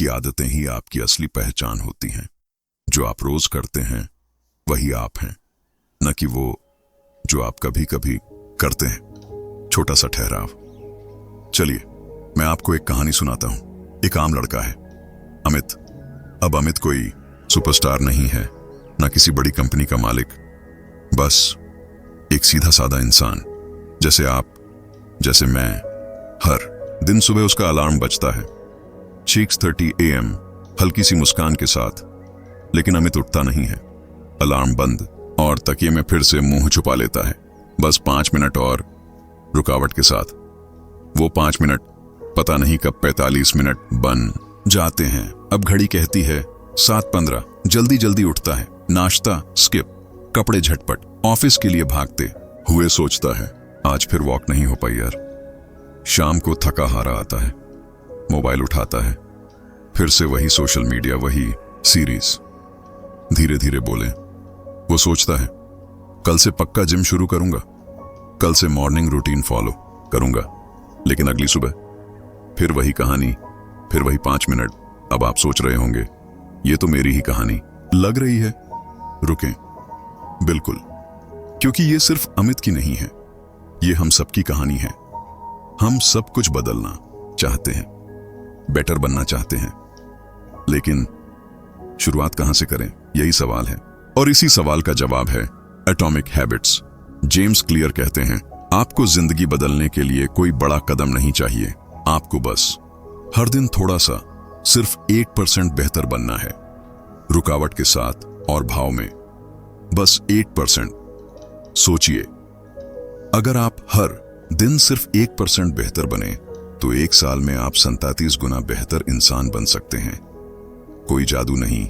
आपकी आदतें ही आपकी असली पहचान होती हैं। जो आप रोज करते हैं वही आप हैं, न कि वो जो आप कभी कभी करते हैं। छोटा सा ठहराव। चलिए मैं आपको एक कहानी सुनाता हूं। एक आम लड़का है, अमित। अब अमित कोई सुपरस्टार नहीं है, न किसी बड़ी कंपनी का मालिक, बस एक सीधा साधा इंसान, जैसे आप, जैसे मैं। हर दिन सुबह उसका अलार्म बजता है 6:30 AM, हल्की सी मुस्कान के साथ। लेकिन अमित उठता नहीं है। अलार्म बंद और तकिए में फिर से मुंह छुपा लेता है। बस 5 मिनट और, रुकावट के साथ। वो 5 मिनट पता नहीं कब 45 मिनट बन जाते हैं। अब घड़ी कहती है 7:15। जल्दी जल्दी उठता है, नाश्ता स्किप, कपड़े झटपट, ऑफिस के लिए भागते हुए सोचता है आज फिर वॉक नहीं हो पाई यार। शाम को थका हारा आता है, मोबाइल उठाता है, फिर से वही सोशल मीडिया, वही सीरीज। धीरे धीरे बोले वो सोचता है कल से पक्का जिम शुरू करूंगा, कल से मॉर्निंग रूटीन फॉलो करूंगा। लेकिन अगली सुबह फिर वही कहानी, फिर वही 5 मिनट। अब आप सोच रहे होंगे ये तो मेरी ही कहानी लग रही है। रुकें, बिल्कुल, क्योंकि ये सिर्फ अमित की नहीं है, ये हम सबकी कहानी है। हम सब कुछ बदलना चाहते हैं, बेटर बनना चाहते हैं, लेकिन शुरुआत कहां से करें, यही सवाल है। और इसी सवाल का जवाब है एटॉमिक हैबिट्स। जेम्स क्लियर कहते हैं आपको जिंदगी बदलने के लिए कोई बड़ा कदम नहीं चाहिए, आपको बस हर दिन थोड़ा सा, सिर्फ 1% बेहतर बनना है। रुकावट के साथ और भाव में, बस 1%। सोचिए, अगर आप हर दिन सिर्फ 1% बेहतर बने तो 1 साल में आप 37 गुना बेहतर इंसान बन सकते हैं। कोई जादू नहीं,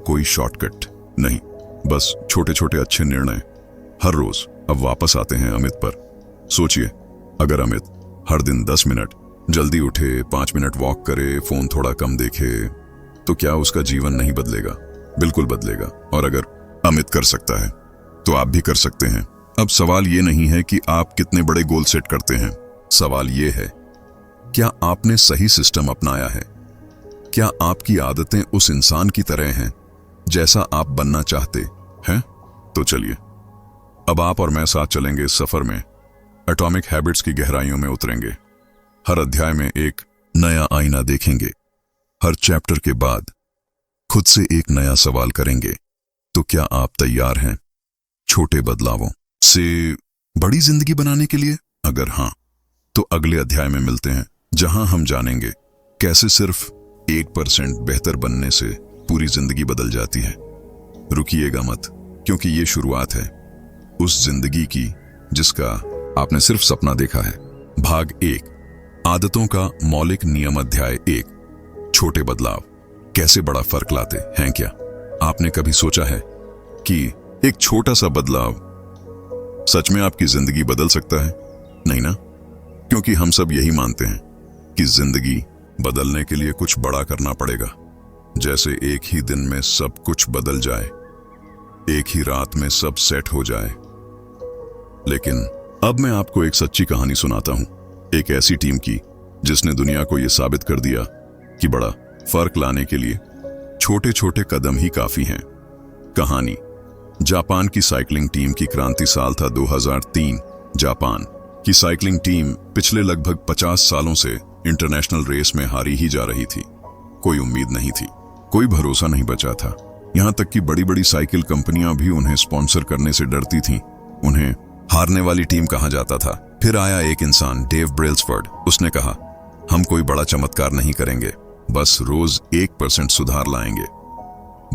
कोई शॉर्टकट नहीं, बस छोटे छोटे अच्छे निर्णय हर रोज। अब वापस आते हैं अमित पर। सोचिए, अगर अमित हर दिन 10 मिनट जल्दी उठे, 5 मिनट वॉक करे, फोन थोड़ा कम देखे, तो क्या उसका जीवन नहीं बदलेगा? बिल्कुल बदलेगा। और अगर अमित कर सकता है तो आप भी कर सकते हैं। अब सवाल ये नहीं है कि आप कितने बड़े गोल सेट करते हैं, सवाल ये है क्या आपने सही सिस्टम अपनाया है? क्या आपकी आदतें उस इंसान की तरह हैं जैसा आप बनना चाहते हैं? तो चलिए अब आप और मैं साथ चलेंगे इस सफर में। एटॉमिक हैबिट्स की गहराइयों में उतरेंगे। हर अध्याय में एक नया आईना देखेंगे। हर चैप्टर के बाद खुद से एक नया सवाल करेंगे। तो क्या आप तैयार हैं छोटे बदलावों से बड़ी जिंदगी बनाने के लिए? अगर हां, तो अगले अध्याय में मिलते हैं, जहां हम जानेंगे कैसे सिर्फ 1% बेहतर बनने से पूरी जिंदगी बदल जाती है। रुकिएगा मत, क्योंकि ये शुरुआत है उस जिंदगी की जिसका आपने सिर्फ सपना देखा है। भाग 1, आदतों का मौलिक नियम। अध्याय 1, छोटे बदलाव कैसे बड़ा फर्क लाते हैं। क्या आपने कभी सोचा है कि एक छोटा सा बदलाव सच में आपकी जिंदगी बदल सकता है? नहीं ना? क्योंकि हम सब यही मानते हैं कि जिंदगी बदलने के लिए कुछ बड़ा करना पड़ेगा, जैसे एक ही दिन में सब कुछ बदल जाए, एक ही रात में सब सेट हो जाए। लेकिन अब मैं आपको एक सच्ची कहानी सुनाता हूं, एक ऐसी टीम की जिसने दुनिया को यह साबित कर दिया कि बड़ा फर्क लाने के लिए छोटे छोटे कदम ही काफी हैं। कहानी जापान की साइकिलिंग टीम की क्रांति। साल था 2003। जापान की साइकिलिंग टीम पिछले लगभग 50 सालों से इंटरनेशनल रेस में हारी ही जा रही थी। कोई उम्मीद नहीं थी, कोई भरोसा नहीं बचा था। यहां तक कि बड़ी बड़ी साइकिल कंपनियां भी उन्हें स्पॉन्सर करने से डरती थीं। उन्हें हारने वाली टीम कहा जाता था। फिर आया एक इंसान, डेव ब्रेल्सफोर्ड। उसने कहा हम कोई बड़ा चमत्कार नहीं करेंगे, बस रोज 1% सुधार लाएंगे,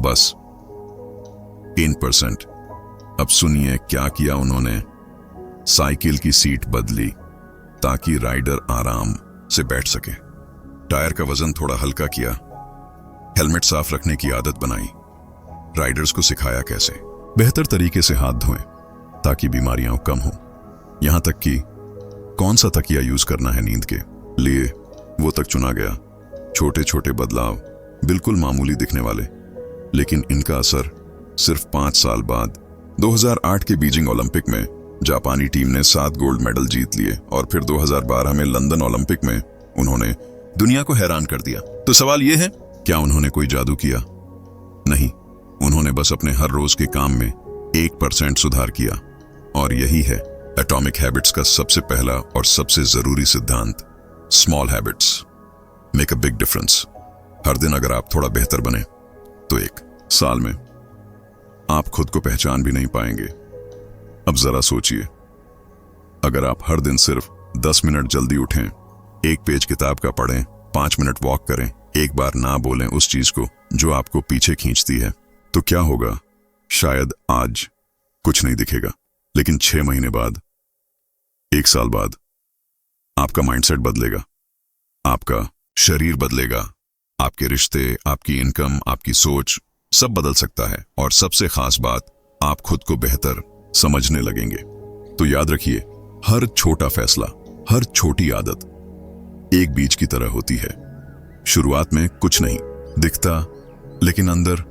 बस 1%। अब सुनिए क्या किया उन्होंने। साइकिल की सीट बदली ताकि राइडर आराम से बैठ सके, टायर का वजन थोड़ा हल्का किया, हेलमेट साफ रखने की आदत बनाई, राइडर्स को सिखाया कैसे बेहतर तरीके से हाथ धोएं ताकि बीमारियां कम हो, यहां तक कि कौन सा तकिया यूज करना है नींद के लिए वो तक चुना गया। छोटे छोटे बदलाव बिल्कुल मामूली दिखने वाले, लेकिन इनका असर सिर्फ 5 साल बाद 2008 के बीजिंग ओलंपिक में जापानी टीम ने 7 गोल्ड मेडल जीत लिए और फिर 2012 में लंदन ओलंपिक में उन्होंने दुनिया को हैरान कर दिया। तो सवाल यह है क्या उन्होंने कोई जादू किया? नहीं, उन्होंने बस अपने हर रोज के काम में 1% सुधार किया। और यही है एटॉमिक हैबिट्स का सबसे पहला और सबसे जरूरी सिद्धांत, small habits make a big difference. हर दिन अगर आप थोड़ा बेहतर बने तो 1 साल में आप खुद को पहचान भी नहीं पाएंगे। अब जरा सोचिए, अगर आप हर दिन सिर्फ 10 मिनट जल्दी उठें, 1 पेज किताब का पढ़ें, 5 मिनट वॉक करें, एक बार ना बोलें उस चीज को जो आपको पीछे खींचती है, तो क्या होगा? शायद आज कुछ नहीं दिखेगा, लेकिन 6 महीने बाद, 1 साल बाद आपका माइंडसेट बदलेगा, आपका शरीर बदलेगा, आपके रिश्ते, आपकी इनकम, आपकी सोच सब बदल सकता है। और सबसे खास बात, आप खुद को बेहतर समझने लगेंगे। तो याद रखिए, हर छोटा फैसला, हर छोटी आदत एक बीज की तरह होती है। शुरुआत में कुछ नहीं दिखता, लेकिन अंदर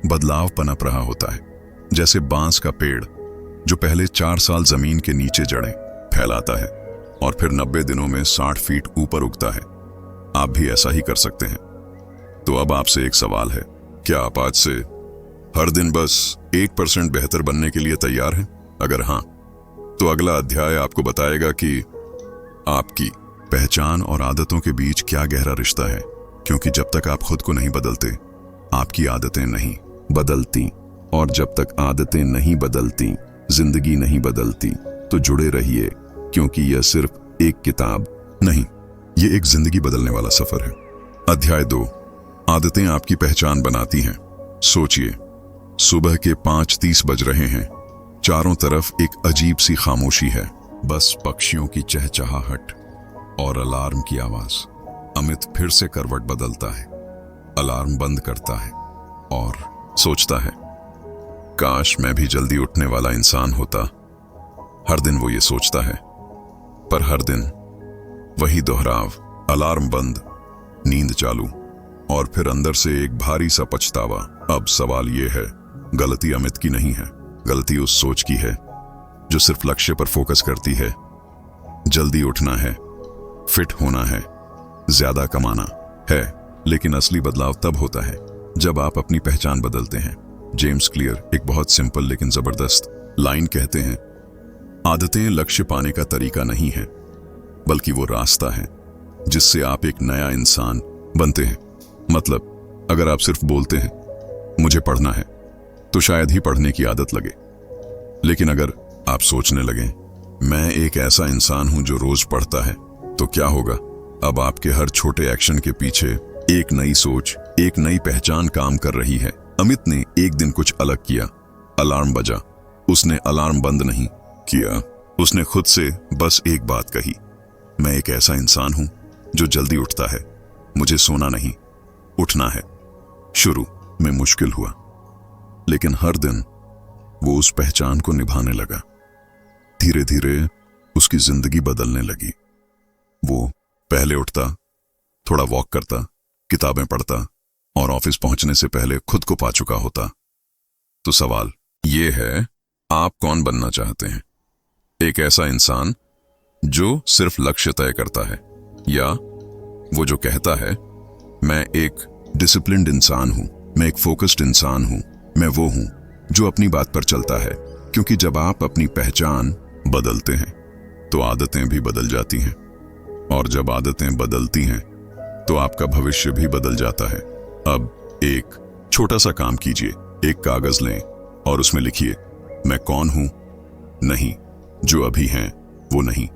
बदलाव पनप रहा होता है। जैसे बांस का पेड़ जो पहले 4 साल जमीन के नीचे जड़ें फैलाता है और फिर 90 दिनों में 60 फीट ऊपर उगता है। आप भी ऐसा ही कर सकते हैं। तो अब आपसे एक सवाल है, क्या आप आज से हर दिन बस 1% बेहतर बनने के लिए तैयार हैं? अगर हाँ, तो अगला अध्याय आपको बताएगा कि आपकी पहचान और आदतों के बीच क्या गहरा रिश्ता है। क्योंकि जब तक आप खुद को नहीं बदलते, आपकी आदतें नहीं बदलती, और जब तक आदतें नहीं बदलती, जिंदगी नहीं बदलती। तो जुड़े रहिए, क्योंकि यह सिर्फ एक किताब नहीं, ये एक जिंदगी बदलने वाला सफर है। अध्याय 2, आदतें आपकी पहचान बनाती हैं। सोचिए, सुबह के 5:30 बज रहे हैं, चारों तरफ एक अजीब सी खामोशी है, बस पक्षियों की चहचहाहट और अलार्म की आवाज। अमित फिर से करवट बदलता है, अलार्म बंद करता है और सोचता है, काश मैं भी जल्दी उठने वाला इंसान होता। हर दिन वो ये सोचता है, पर हर दिन वही दोहराव, अलार्म बंद, नींद चालू, और फिर अंदर से एक भारी सा पछतावा। अब सवाल ये है, गलती अमित की नहीं है, गलती उस सोच की है जो सिर्फ लक्ष्य पर फोकस करती है। जल्दी उठना है, फिट होना है, ज्यादा कमाना है, लेकिन असली बदलाव तब होता है जब आप अपनी पहचान बदलते हैं। जेम्स क्लियर एक बहुत सिंपल लेकिन जबरदस्त लाइन कहते हैं, आदतें लक्ष्य पाने का तरीका नहीं है, बल्कि वो रास्ता है जिससे आप एक नया इंसान बनते हैं। मतलब, अगर आप सिर्फ बोलते हैं मुझे पढ़ना है, तो शायद ही पढ़ने की आदत लगे। लेकिन अगर आप सोचने लगें मैं एक ऐसा इंसान हूं जो रोज पढ़ता है, तो क्या होगा? अब आपके हर छोटे एक्शन के पीछे एक नई सोच, एक नई पहचान काम कर रही है। अमित ने एक दिन कुछ अलग किया, अलार्म बजा, उसने अलार्म बंद नहीं किया, उसने खुद से बस एक बात कही, मैं एक ऐसा इंसान हूं जो जल्दी उठता है, मुझे सोना नहीं, उठना है। शुरू में मुश्किल हुआ, लेकिन हर दिन वो उस पहचान को निभाने लगा। धीरे धीरे उसकी जिंदगी बदलने लगी। वो पहले उठता, थोड़ा वॉक करता, किताबें पढ़ता और ऑफिस पहुंचने से पहले खुद को पा चुका होता। तो सवाल ये है, आप कौन बनना चाहते हैं? एक ऐसा इंसान जो सिर्फ लक्ष्य तय करता है, या वो जो कहता है मैं एक डिसिप्लिन्ड इंसान हूं, मैं एक फोकस्ड इंसान हूं, मैं वो हूं जो अपनी बात पर चलता है? क्योंकि जब आप अपनी पहचान बदलते हैं तो आदतें भी बदल जाती हैं, और जब आदतें बदलती हैं तो आपका भविष्य भी बदल जाता है। अब एक छोटा सा काम कीजिए, एक कागज लें और उसमें लिखिए, मैं कौन हूं? नहीं जो अभी हैं वो नहीं,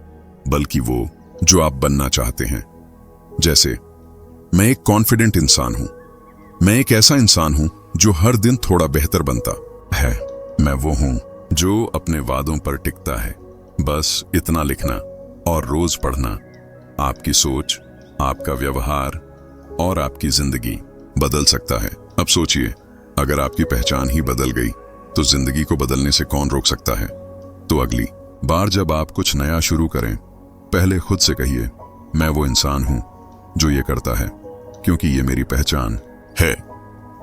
बल्कि वो जो आप बनना चाहते हैं। जैसे, मैं एक कॉन्फिडेंट इंसान हूं, मैं एक ऐसा इंसान हूं जो हर दिन थोड़ा बेहतर बनता है, मैं वो हूं जो अपने वादों पर टिकता है। बस इतना लिखना और रोज पढ़ना, आपकी सोच, आपका व्यवहार और आपकी जिंदगी बदल सकता है। अब सोचिए, अगर आपकी पहचान ही बदल गई तो जिंदगी को बदलने से कौन रोक सकता है? तो अगली बार जब आप कुछ नया शुरू करें, पहले खुद से कहिए, मैं वो इंसान हूं जो ये करता है, क्योंकि ये मेरी पहचान है।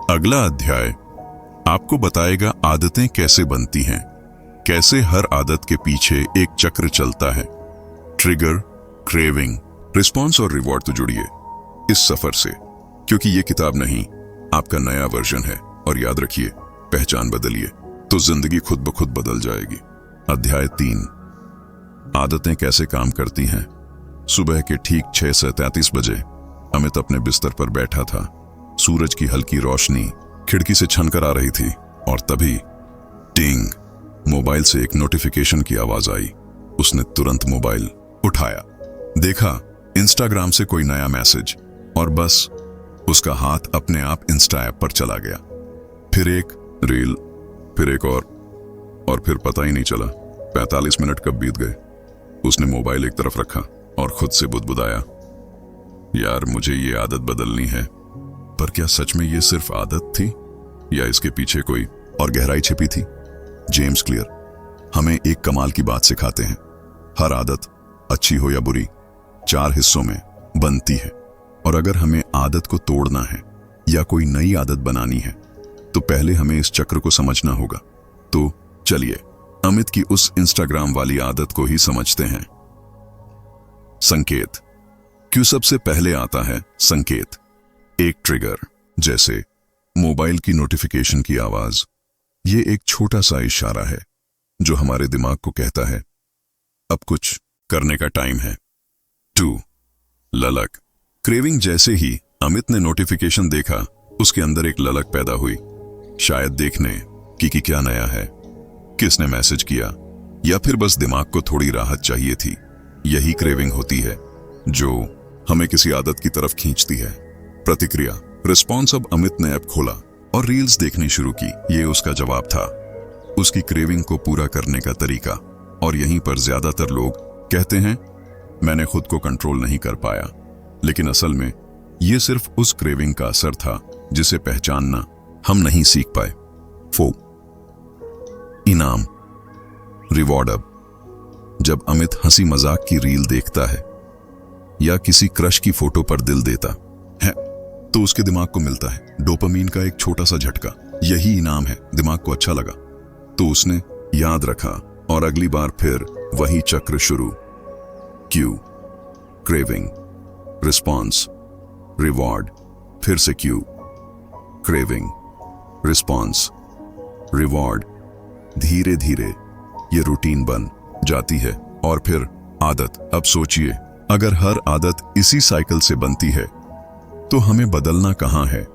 अगला अध्याय आपको बताएगा आदतें कैसे बनती हैं, कैसे हर आदत के पीछे एक चक्र चलता है, ट्रिगर, क्रेविंग, रिस्पॉन्स और रिवॉर्ड। तो जुड़िए इस सफर से, क्योंकि ये किताब नहीं, आपका नया वर्जन है। और याद रखिए, पहचान बदलिए तो जिंदगी खुद ब खुद बदल जाएगी। अध्याय 3, आदतें कैसे काम करती हैं। सुबह के ठीक 6:33 बजे अमित अपने बिस्तर पर बैठा था। सूरज की हल्की रोशनी खिड़की से छनकर आ रही थी और तभी टिंग, मोबाइल से एक नोटिफिकेशन की आवाज आई। उसने तुरंत मोबाइल उठाया, देखा इंस्टाग्राम से कोई नया मैसेज और बस उसका हाथ अपने आप इंस्टा ऐप पर चला गया। फिर एक रील, फिर एक और फिर पता ही नहीं चला 45 मिनट कब बीत गए। उसने मोबाइल एक तरफ रखा और खुद से बुदबुदाया, यार मुझे ये आदत बदलनी है। पर क्या सच में ये सिर्फ आदत थी या इसके पीछे कोई और गहराई छिपी थी? जेम्स क्लियर हमें एक कमाल की बात सिखाते हैं। हर आदत, अच्छी हो या बुरी, 4 हिस्सों में बनती है। और अगर हमें आदत को तोड़ना है या कोई नई आदत बनानी है तो पहले हमें इस चक्र को समझना होगा। तो चलिए अमित की उस इंस्टाग्राम वाली आदत को ही समझते हैं। संकेत। क्यों सबसे पहले आता है संकेत? एक ट्रिगर, जैसे मोबाइल की नोटिफिकेशन की आवाज। ये एक छोटा सा इशारा है जो हमारे दिमाग को कहता है अब कुछ करने का टाइम है। 2, ललक। क्रेविंग। जैसे ही अमित ने नोटिफिकेशन देखा, उसके अंदर एक ललक पैदा हुई, शायद देखने कि क्या नया है, किसने मैसेज किया, या फिर बस दिमाग को थोड़ी राहत चाहिए थी। यही क्रेविंग होती है जो हमें किसी आदत की तरफ खींचती है। प्रतिक्रिया, रिस्पॉन्स। अब अमित ने ऐप खोला और रील्स देखनी शुरू की। ये उसका जवाब था, उसकी क्रेविंग को पूरा करने का तरीका। और यहीं पर ज्यादातर लोग कहते हैं मैंने खुद को कंट्रोल नहीं कर पाया, लेकिन असल में यह सिर्फ उस क्रेविंग का असर था जिसे पहचानना हम नहीं सीख पाए। 4, इनाम, रिवॉर्ड। अब जब अमित हंसी मजाक की रील देखता है या किसी क्रश की फोटो पर दिल देता है तो उसके दिमाग को मिलता है डोपामीन का एक छोटा सा झटका। यही इनाम है। दिमाग को अच्छा लगा तो उसने याद रखा और अगली बार फिर वही चक्र शुरू। क्यू, क्रेविंग, रिस्पॉन्स, रिवॉर्ड, फिर से क्यू, क्रेविंग, रिस्पॉन्स, रिवॉर्ड। धीरे धीरे ये रूटीन बन जाती है और फिर आदत। अब सोचिए, अगर हर आदत इसी साइकिल से बनती है तो हमें बदलना कहां है?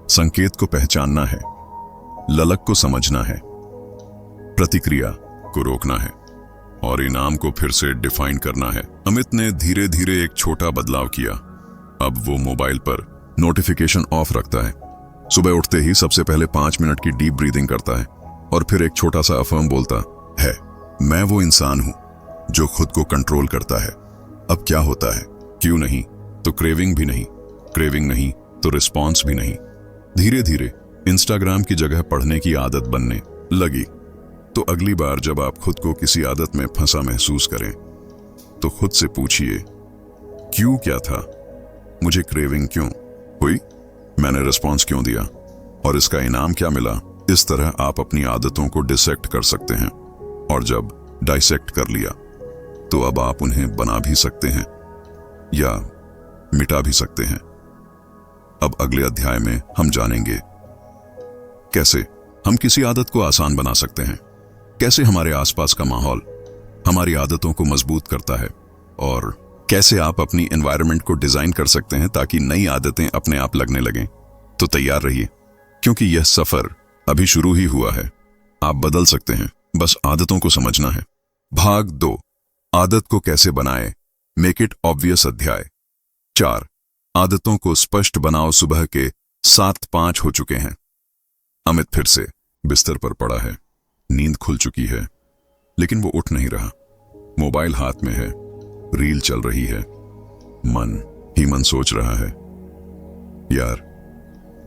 संकेत को पहचानना है, ललक को समझना है, प्रतिक्रिया को रोकना है और इनाम को फिर से डिफाइन करना है। अमित ने धीरे धीरे एक छोटा बदलाव किया। अब वो मोबाइल पर नोटिफिकेशन ऑफ रखता है। सुबह उठते ही सबसे पहले 5 मिनट की डीप ब्रीदिंग करता है और फिर एक छोटा सा अफर्म बोलता है, मैं वो इंसान हूं जो खुद को कंट्रोल करता है। अब क्या होता है? क्यों नहीं तो क्रेविंग भी नहीं, क्रेविंग नहीं तो रिस्पॉन्स भी नहीं। धीरे धीरे इंस्टाग्राम की जगह पढ़ने की आदत बनने लगी। तो अगली बार जब आप खुद को किसी आदत में फंसा महसूस करें तो खुद से पूछिए, क्यों क्या था? मुझे क्रेविंग क्यों हुई? मैंने रिस्पॉन्स क्यों दिया? और इसका इनाम क्या मिला? इस तरह आप अपनी आदतों को डिसेक्ट कर सकते हैं और जब डाइसेक्ट कर लिया तो अब आप उन्हें बना भी सकते हैं या मिटा भी सकते हैं। अब अगले अध्याय में हम जानेंगे कैसे हम किसी आदत को आसान बना सकते हैं, कैसे हमारे आसपास का माहौल हमारी आदतों को मजबूत करता है और कैसे आप अपनी एनवायरनमेंट को डिजाइन कर सकते हैं ताकि नई आदतें अपने आप लगने लगें। तो तैयार रहिए, क्योंकि यह सफर अभी शुरू ही हुआ है। आप बदल सकते हैं, बस आदतों को समझना है। भाग 2, आदत को कैसे बनाएं, मेक इट ऑब्वियस। अध्याय 4, आदतों को स्पष्ट बनाओ। सुबह के 7:05 हो चुके हैं। अमित फिर से बिस्तर पर पड़ा है। नींद खुल चुकी है लेकिन वो उठ नहीं रहा। मोबाइल हाथ में है, रील चल रही है। मन ही मन सोच रहा है, यार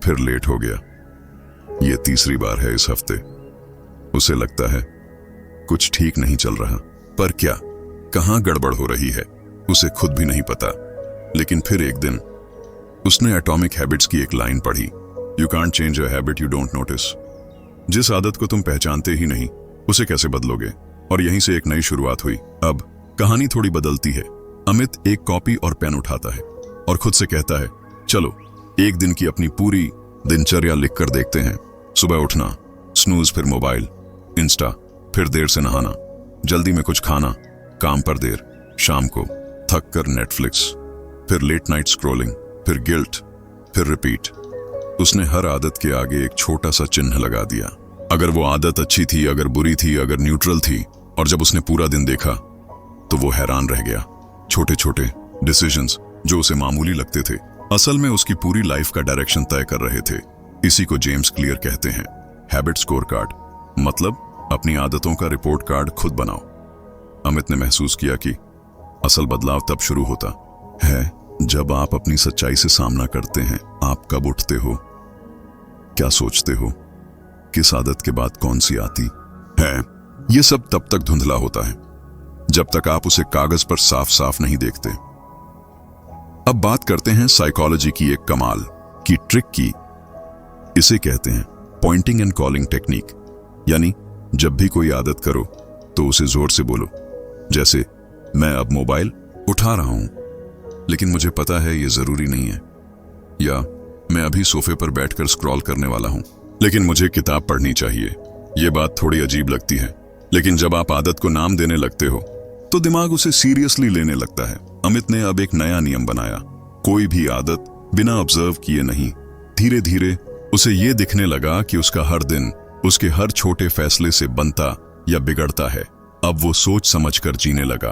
फिर लेट हो गया। ये तीसरी बार है इस हफ्ते। उसे लगता है कुछ ठीक नहीं चल रहा, पर क्या, कहां गड़बड़ हो रही है उसे खुद भी नहीं पता। लेकिन फिर एक दिन उसने एटॉमिक हैबिट्स की एक लाइन पढ़ी, you can't change a habit you don't notice. जिस आदत को तुम पहचानते ही नहीं उसे कैसे बदलोगे? और यहीं से एक नई शुरुआत हुई। अब कहानी थोड़ी बदलती है। अमित एक कॉपी और पेन उठाता है और खुद से कहता है, चलो एक दिन की अपनी पूरी दिनचर्या लिखकर देखते हैं। सुबह उठना, स्नूज, फिर मोबाइल, इंस्टा, फिर देर से नहाना, जल्दी में कुछ खाना, काम पर देर, शाम को थक कर नेटफ्लिक्स, फिर लेट नाइट स्क्रॉलिंग, फिर गिल्ट, फिर रिपीट। उसने हर आदत के आगे एक छोटा सा चिन्ह लगा दिया। अगर वो आदत अच्छी थी, अगर बुरी थी, अगर न्यूट्रल थी। और जब उसने पूरा दिन देखा तो वो हैरान रह गया। छोटे छोटे डिसीजंस जो उसे मामूली लगते थे, असल में उसकी पूरी लाइफ का डायरेक्शन तय कर रहे थे। इसी को जेम्स क्लियर कहते हैं हैबिट स्कोर कार्ड, मतलब अपनी आदतों का रिपोर्ट कार्ड खुद बनाओ। अमित ने महसूस किया कि असल बदलाव तब शुरू होता है जब आप अपनी सच्चाई से सामना करते हैं। आप कब उठते हो, क्या सोचते हो, किस आदत के बाद कौन सी आती है, ये सब तब तक धुंधला होता है जब तक आप उसे कागज पर साफ साफ नहीं देखते। अब बात करते हैं साइकोलॉजी की एक कमाल की ट्रिक की। इसे कहते हैं पॉइंटिंग एंड कॉलिंग टेक्निक, यानी जब भी कोई आदत करो तो उसे जोर से बोलो। जैसे मैं अब मोबाइल उठा रहा हूं, लेकिन मुझे पता है ये जरूरी नहीं है। या मैं अभी सोफे पर बैठकर स्क्रॉल करने वाला हूं, लेकिन मुझे किताब पढ़नी चाहिए। ये बात थोड़ी अजीब लगती है, लेकिन जब आप आदत को नाम देने लगते हो तो दिमाग उसे सीरियसली लेने लगता है। अमित ने अब एक नया नियम बनाया, कोई भी आदत बिना ऑब्जर्व किए नहीं। धीरे धीरे उसे ये दिखने लगा कि उसका हर दिन उसके हर छोटे फैसले से बनता या बिगड़ता है। अब वो सोच समझकर जीने लगा।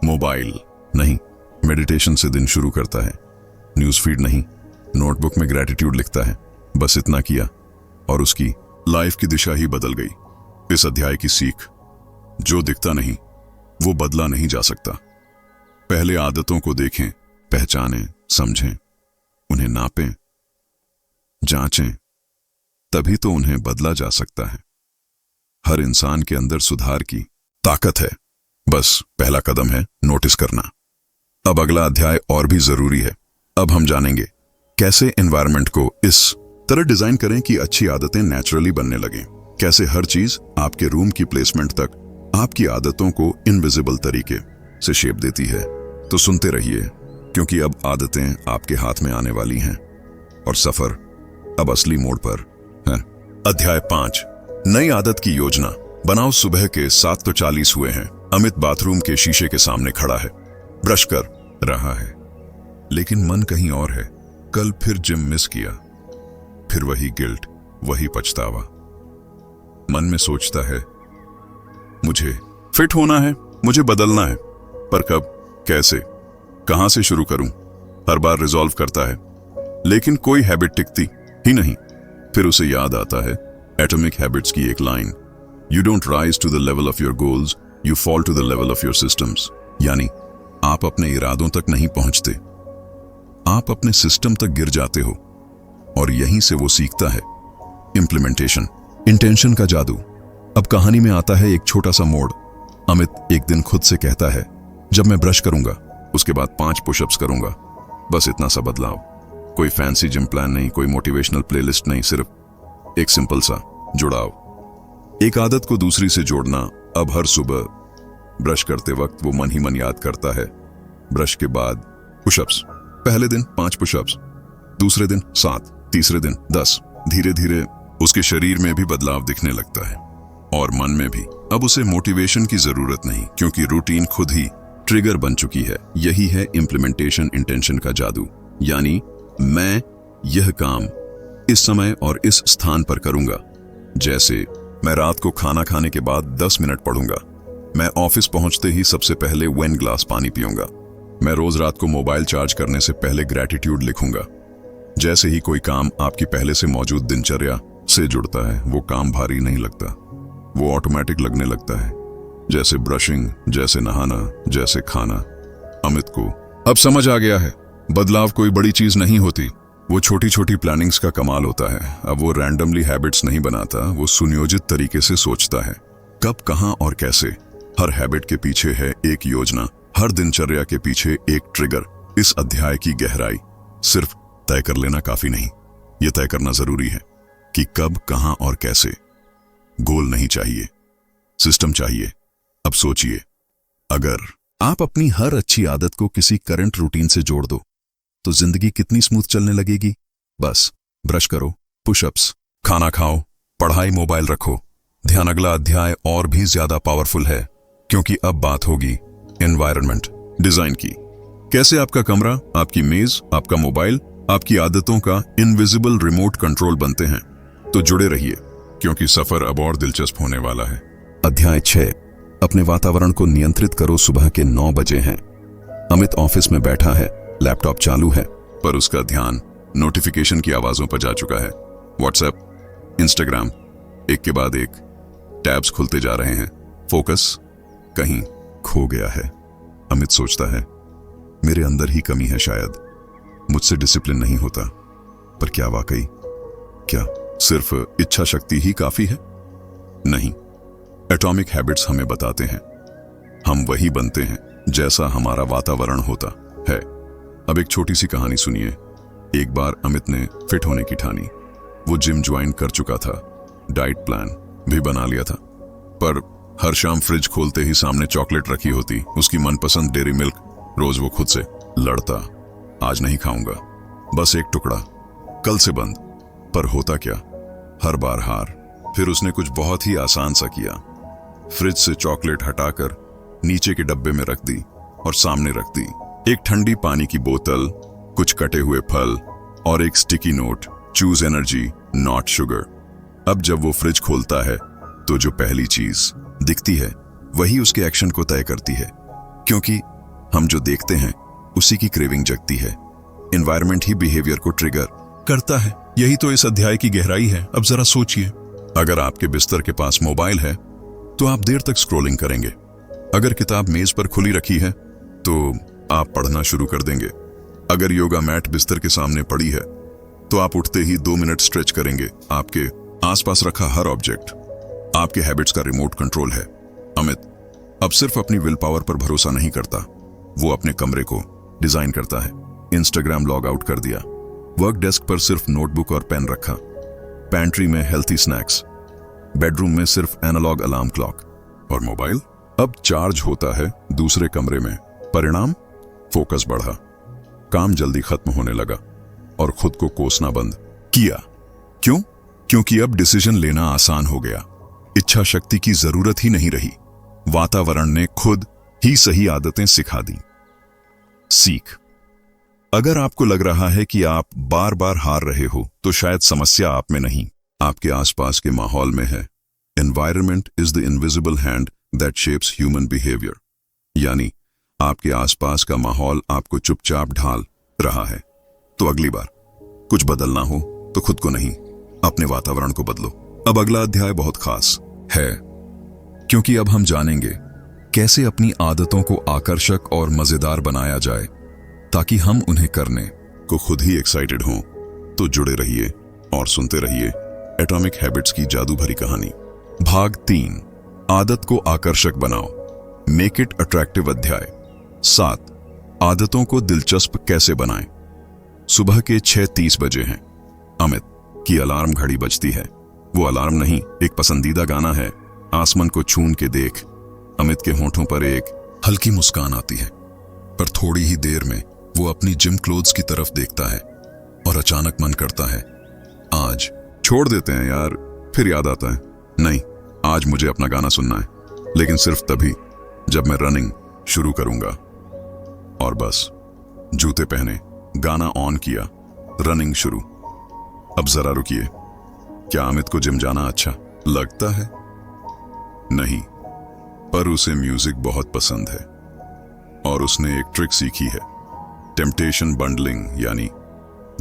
मोबाइल नहीं, मेडिटेशन से दिन शुरू करता है। न्यूज़ फीड नहीं, नोटबुक में ग्रैटिट्यूड लिखता है। बस इतना किया और उसकी लाइफ की दिशा ही बदल गई। इस अध्याय की सीख, जो दिखता नहीं वो बदला नहीं जा सकता। पहले आदतों को देखें, पहचानें, समझें, उन्हें नापें, जांचें, तभी तो उन्हें बदला जा सकता है। हर इंसान के अंदर सुधार की ताकत है, बस पहला कदम है नोटिस करना। अब अगला अध्याय और भी जरूरी है। अब हम जानेंगे कैसे एनवायरनमेंट को इस तरह डिजाइन करें कि अच्छी आदतें नेचुरली बनने लगें। कैसे हर चीज आपके रूम की प्लेसमेंट तक आपकी आदतों को इनविजिबल तरीके से शेप देती है। तो सुनते रहिए, क्योंकि अब आदतें आपके हाथ में आने वाली हैं और सफर अब असली मोड़ पर है। अध्याय 5, नई आदत की योजना बनाओ। सुबह के 7:40 हुए हैं। अमित बाथरूम के शीशे के सामने खड़ा है, ब्रश कर रहा है, लेकिन मन कहीं और है। कल फिर जिम मिस किया, फिर वही गिल्ट, वही पछतावा। मन में सोचता है मुझे फिट होना है, मुझे बदलना है, पर कब, कैसे, कहां से शुरू करूं? हर बार रिजॉल्व करता है, लेकिन कोई हैबिट टिकती ही नहीं। फिर उसे याद आता है एटॉमिक हैबिट्स की एक लाइन, you don't rise to the level of your goals, you fall to the level of your systems. यानी आप अपने इरादों तक नहीं पहुंचते, आप अपने सिस्टम तक गिर जाते हो। और यहीं से वो सीखता है इंप्लीमेंटेशन, इंटेंशन का जादू। अब कहानी में आता है एक छोटा सा मोड़। अमित एक दिन खुद से कहता है, जब मैं ब्रश करूंगा उसके बाद 5 पुशअप्स करूंगा। बस इतना सा बदलाव, कोई फैंसी जिम प्लान नहीं, कोई मोटिवेशनल प्लेलिस्ट नहीं, सिर्फ एक सिंपल सा जुड़ाव। एक आदत को दूसरी से जोड़ना। अब हर सुबह ब्रश करते वक्त वो मन ही मन याद करता है, ब्रश के बाद पुशअप्स। पहले दिन 5 पुशअप्स, दूसरे दिन 7, तीसरे दिन 10। धीरे धीरे उसके शरीर में भी बदलाव दिखने लगता है और मन में भी। अब उसे मोटिवेशन की जरूरत नहीं, क्योंकि रूटीन खुद ही ट्रिगर बन चुकी है। यही है इम्प्लीमेंटेशन, इंटेंशन का जादू। यानी मैं यह काम इस समय और इस स्थान पर करूंगा। जैसे मैं रात को खाना खाने के बाद 10 मिनट पढ़ूंगा, मैं ऑफिस पहुंचते ही सबसे पहले 1 ग्लास पानी पीऊंगा, मैं रोज रात को मोबाइल चार्ज करने से पहले ग्रैटिट्यूड लिखूंगा। जैसे ही कोई काम आपकी पहले से मौजूद दिनचर्या से जुड़ता है, वो काम भारी नहीं लगता, वो ऑटोमेटिक लगने लगता है। जैसे ब्रशिंग, जैसे नहाना, जैसे खाना। अमित को अब समझ आ गया है, बदलाव कोई बड़ी चीज नहीं होती, वो छोटी छोटी प्लानिंग्स का कमाल होता है। अब वो रैंडमली हैबिट्स नहीं बनाता, वो सुनियोजित तरीके से सोचता है, कब, कहां और कैसे। हर हैबिट के पीछे है एक योजना, हर दिनचर्या के पीछे एक ट्रिगर। इस अध्याय की गहराई सिर्फ तय कर लेना काफी नहीं, यह तय करना जरूरी है कि कब, कहां और कैसे। गोल नहीं चाहिए, सिस्टम चाहिए। अब सोचिए, अगर आप अपनी हर अच्छी आदत को किसी करंट रूटीन से जोड़ दो तो जिंदगी कितनी स्मूथ चलने लगेगी। बस ब्रश करो, पुशअप्स, खाना खाओ, पढ़ाई मोबाइल रखो, ध्यान अगला अध्याय और भी ज्यादा पावरफुल है, क्योंकि अब बात होगी एनवायरनमेंट डिजाइन की। कैसे आपका कमरा, आपकी मेज, आपका मोबाइल, आपकी आदतों का इनविजिबल रिमोट कंट्रोल बनते हैं। तो जुड़े रहिए, क्योंकि सफर अब और दिलचस्प होने वाला है। अध्याय 6, अपने वातावरण को नियंत्रित करो। सुबह के 9 बजे हैं। अमित ऑफिस में बैठा है, लैपटॉप चालू है, पर उसका ध्यान नोटिफिकेशन की आवाजों पर जा चुका है। व्हाट्सएप, इंस्टाग्राम, एक के बाद एक टैब्स खुलते जा रहे हैं। फोकस कहीं खो गया है। अमित सोचता है, मेरे अंदर ही कमी है शायद, मुझसे डिसिप्लिन नहीं होता। पर क्या वाकई, क्या सिर्फ इच्छा शक्ति ही काफी है? नहीं, एटॉमिक हैबिट्स हमें बताते हैं हम वही बनते हैं जैसा हमारा वातावरण होता है। अब एक छोटी सी कहानी सुनिए। एक बार अमित ने फिट होने की ठानी। वो जिम ज्वाइन कर चुका था, डाइट प्लान भी बना लिया था, पर हर शाम फ्रिज खोलते ही सामने चॉकलेट रखी होती, उसकी मनपसंद डेयरी मिल्क। रोज वो खुद से लड़ता, आज नहीं खाऊंगा, बस एक टुकड़ा, कल से बंद। पर होता क्या, हर बार हार। फिर उसने कुछ बहुत ही आसान सा किया। फ्रिज से चॉकलेट हटाकर नीचे के डब्बे में रख दी और सामने रख दी एक ठंडी पानी की बोतल, कुछ कटे हुए फल और एक sticky note, choose energy not sugar. अब जब वो फ्रिज खोलता है तो जो पहली चीज दिखती है वही उसके एक्शन को तय करती है, क्योंकि हम जो देखते हैं उसी की क्रेविंग जगती है। एनवायरनमेंट ही बिहेवियर को ट्रिगर करता है। यही तो इस अध्याय की गहराई है। अब जरा सोचिए, अगर आपके बिस्तर के पास मोबाइल है तो आप देर तक स्क्रॉलिंग करेंगे। अगर किताब मेज पर खुली रखी है तो आप पढ़ना शुरू कर देंगे। अगर योगा मैट बिस्तर के सामने पड़ी है तो आप उठते ही 2 मिनट स्ट्रेच करेंगे। आपके आसपास रखा हर ऑब्जेक्ट आपके हैबिट्स का रिमोट कंट्रोल है। अमित अब सिर्फ अपनी विल पावर पर भरोसा नहीं करता, वो अपने कमरे को डिजाइन करता है। इंस्टाग्राम लॉग आउट कर दिया, वर्क डेस्क पर सिर्फ नोटबुक और पेन रखा, पैंट्री में हेल्थी स्नैक्स, बेडरूम में सिर्फ एनालॉग अलार्म क्लॉक, और मोबाइल अब चार्ज होता है दूसरे कमरे में। परिणाम, फोकस बढ़ा, काम जल्दी खत्म होने लगा और खुद को कोसना बंद किया। क्यों? क्योंकि अब डिसीजन लेना आसान हो गया। इच्छा शक्ति की जरूरत ही नहीं रही, वातावरण ने खुद ही सही आदतें सिखा दी। सीख, अगर आपको लग रहा है कि आप बार बार हार रहे हो तो शायद समस्या आप में नहीं, आपके आसपास के माहौल में है। Environment is the invisible hand that shapes human behaviour. यानी आपके आसपास का माहौल आपको चुपचाप ढाल रहा है। तो अगली बार कुछ बदलना हो तो खुद को नहीं, अपने वातावरण को बदलो। अब अगला अध्याय बहुत खास है, क्योंकि अब हम जानेंगे कैसे अपनी आदतों को आकर्षक और मजेदार बनाया जाए, ताकि हम उन्हें करने को खुद ही एक्साइटेड हों। तो जुड़े रहिए और सुनते रहिए एटॉमिक हैबिट्स की जादू भरी कहानी। भाग 3, आदत को आकर्षक बनाओ, मेक इट अट्रैक्टिव। अध्याय 7, आदतों को दिलचस्प कैसे बनाएं। सुबह के 6:30 बजे हैं। अमित की अलार्म घड़ी बजती है। वो अलार्म नहीं, एक पसंदीदा गाना है। आसमान को छून के देख, अमित के होंठों पर एक हल्की मुस्कान आती है। पर थोड़ी ही देर में वो अपनी जिम क्लोथ्स की तरफ देखता है और अचानक मन करता है, आज छोड़ देते हैं यार। फिर याद आता है, नहीं, आज मुझे अपना गाना सुनना है, लेकिन सिर्फ तभी जब मैं रनिंग शुरू करूंगा। और बस जूते पहने, गाना ऑन किया, रनिंग शुरू। अब जरा रुकिए, क्या अमित को जिम जाना अच्छा लगता है? नहीं, पर उसे म्यूजिक बहुत पसंद है और उसने एक ट्रिक सीखी है, टेम्पटेशन बंडलिंग। यानी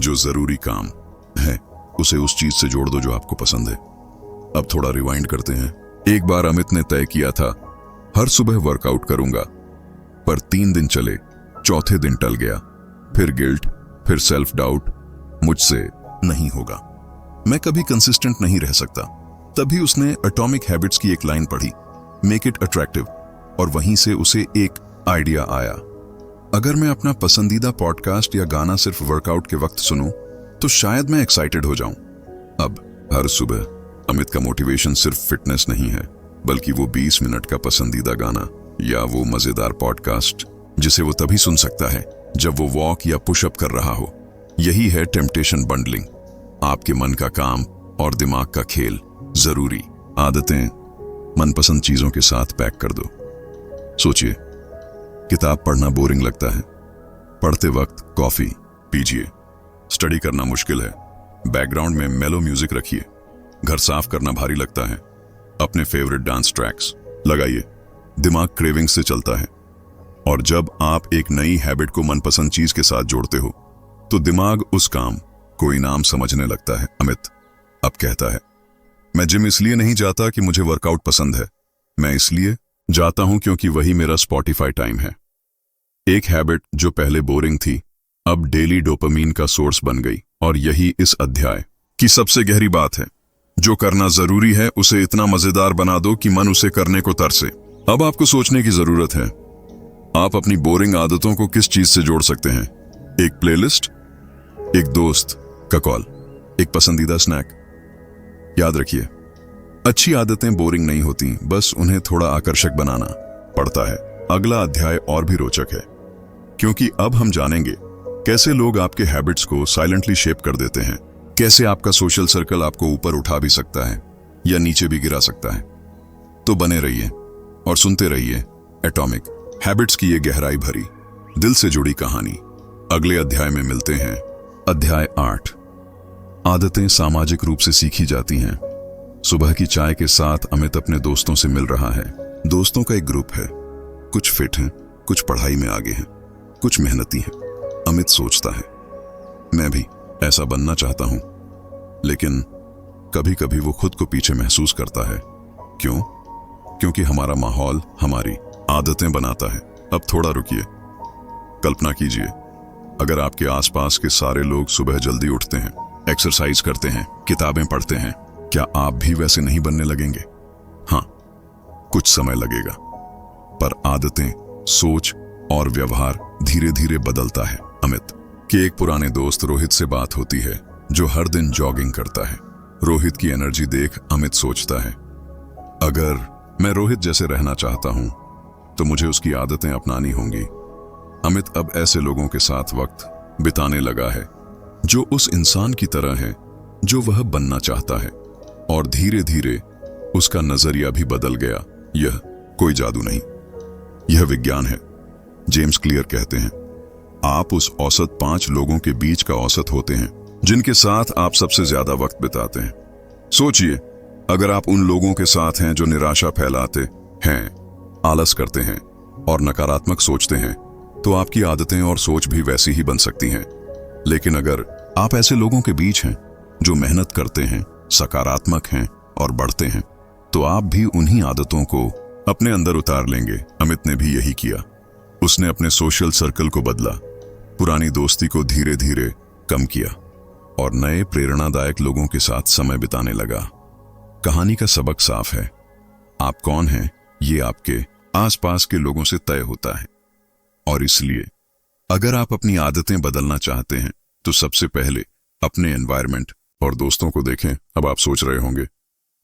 जो जरूरी काम है उसे उस चीज से जोड़ दो जो आपको पसंद है। अब थोड़ा रिवाइंड करते हैं। एक बार अमित ने तय किया था, हर सुबह वर्कआउट करूंगा, पर 3 दिन चले, चौथे दिन टल गया। फिर गिल्ट, फिर सेल्फ डाउट, मुझसे नहीं होगा, मैं कभी कंसिस्टेंट नहीं रह सकता। तभी उसने एटॉमिक हैबिट्स की एक लाइन पढ़ी, मेक इट अट्रैक्टिव, और वहीं से उसे एक आइडिया आया, अगर मैं अपना पसंदीदा पॉडकास्ट या गाना सिर्फ वर्कआउट के वक्त सुनूं तो शायद मैं एक्साइटेड हो जाऊं। अब हर सुबह अमित का मोटिवेशन सिर्फ फिटनेस नहीं है, बल्कि वो 20 मिनट का पसंदीदा गाना या वो मजेदार पॉडकास्ट जिसे वो तभी सुन सकता है जब वो वॉक या पुशअप कर रहा हो। यही है टेम्पटेशन बंडलिंग, आपके मन का काम और दिमाग का खेल। जरूरी आदतें मनपसंद चीजों के साथ पैक कर दो। सोचिए, किताब पढ़ना बोरिंग लगता है, पढ़ते वक्त कॉफी पीजिए। स्टडी करना मुश्किल है, बैकग्राउंड में मेलो म्यूजिक रखिए। घर साफ करना भारी लगता है, अपने फेवरेट डांस ट्रैक्स लगाइए। दिमाग क्रेविंग से चलता है, और जब आप एक नई हैबिट को मनपसंद चीज के साथ जोड़ते हो तो दिमाग उस काम को इनाम समझने लगता है। अमित अब कहता है, मैं जिम इसलिए नहीं जाता कि मुझे वर्कआउट पसंद है, मैं इसलिए जाता हूं क्योंकि वही मेरा स्पॉटिफाई टाइम है। एक हैबिट जो पहले बोरिंग थी अब डेली डोपामीन का सोर्स बन गई। और यही इस अध्याय की सबसे गहरी बात है। जो करना जरूरी है उसे इतना मजेदार बना दो कि मन उसे करने को तरसे। अब आपको सोचने की जरूरत है, आप अपनी बोरिंग आदतों को किस चीज से जोड़ सकते हैं? एक प्लेलिस्ट, एक दोस्त का कॉल, एक पसंदीदा स्नैक। याद रखिए, अच्छी आदतें बोरिंग नहीं होती, बस उन्हें थोड़ा आकर्षक बनाना पड़ता है। अगला अध्याय और भी रोचक है, क्योंकि अब हम जानेंगे कैसे लोग आपके हैबिट्स को साइलेंटली शेप कर देते हैं। कैसे आपका सोशल सर्कल आपको ऊपर उठा भी सकता है या नीचे भी गिरा सकता है। तो बने रहिए और सुनते रहिए एटॉमिक हैबिट्स की ये गहराई भरी, दिल से जुड़ी कहानी। अगले अध्याय में मिलते हैं। अध्याय 8, आदतें सामाजिक रूप से सीखी जाती हैं। सुबह की चाय के साथ अमित अपने दोस्तों से मिल रहा है। दोस्तों का एक ग्रुप है, कुछ फिट हैं, कुछ पढ़ाई में आगे हैं, कुछ मेहनती हैं। अमित सोचता है, मैं भी ऐसा बनना चाहता हूं, लेकिन कभी कभी वो खुद को पीछे महसूस करता है। क्यों? क्योंकि हमारा माहौल हमारी आदतें बनाता है। अब थोड़ा रुकिए, कल्पना कीजिए, अगर आपके आसपास के सारे लोग सुबह जल्दी उठते हैं, एक्सरसाइज करते हैं, किताबें पढ़ते हैं, क्या आप भी वैसे नहीं बनने लगेंगे? हाँ, कुछ समय लगेगा, पर आदतें, सोच और व्यवहार धीरे धीरे बदलता है। अमित के एक पुराने दोस्त रोहित से बात होती है, जो हर दिन जॉगिंग करता है। रोहित की एनर्जी देख अमित सोचता है, अगर मैं रोहित जैसे रहना चाहता हूं तो मुझे उसकी आदतें अपनानी होंगी। अमित अब ऐसे लोगों के साथ वक्त बिताने लगा है जो उस इंसान की तरह है जो वह बनना चाहता है, और धीरे धीरे उसका नजरिया भी बदल गया। यह कोई जादू नहीं, यह विज्ञान है। जेम्स क्लियर कहते हैं, आप उस औसत 5 लोगों के बीच का औसत होते हैं जिनके साथ आप सबसे ज्यादा वक्त बिताते हैं। सोचिए, अगर आप उन लोगों के साथ हैं जो निराशा फैलाते हैं, आलस करते हैं और नकारात्मक सोचते हैं, तो आपकी आदतें और सोच भी वैसी ही बन सकती हैं। लेकिन अगर आप ऐसे लोगों के बीच हैं जो मेहनत करते हैं, सकारात्मक हैं और बढ़ते हैं, तो आप भी उन्हीं आदतों को अपने अंदर उतार लेंगे। अमित ने भी यही किया। उसने अपने सोशल सर्कल को बदला, पुरानी दोस्ती को धीरे धीरे कम किया और नए प्रेरणादायक लोगों के साथ समय बिताने लगा। कहानी का सबक साफ है, आप कौन हैं ये आपके आसपास के लोगों से तय होता है। और इसलिए अगर आप अपनी आदतें बदलना चाहते हैं तो सबसे पहले अपने एनवायरनमेंट और दोस्तों को देखें। अब आप सोच रहे होंगे,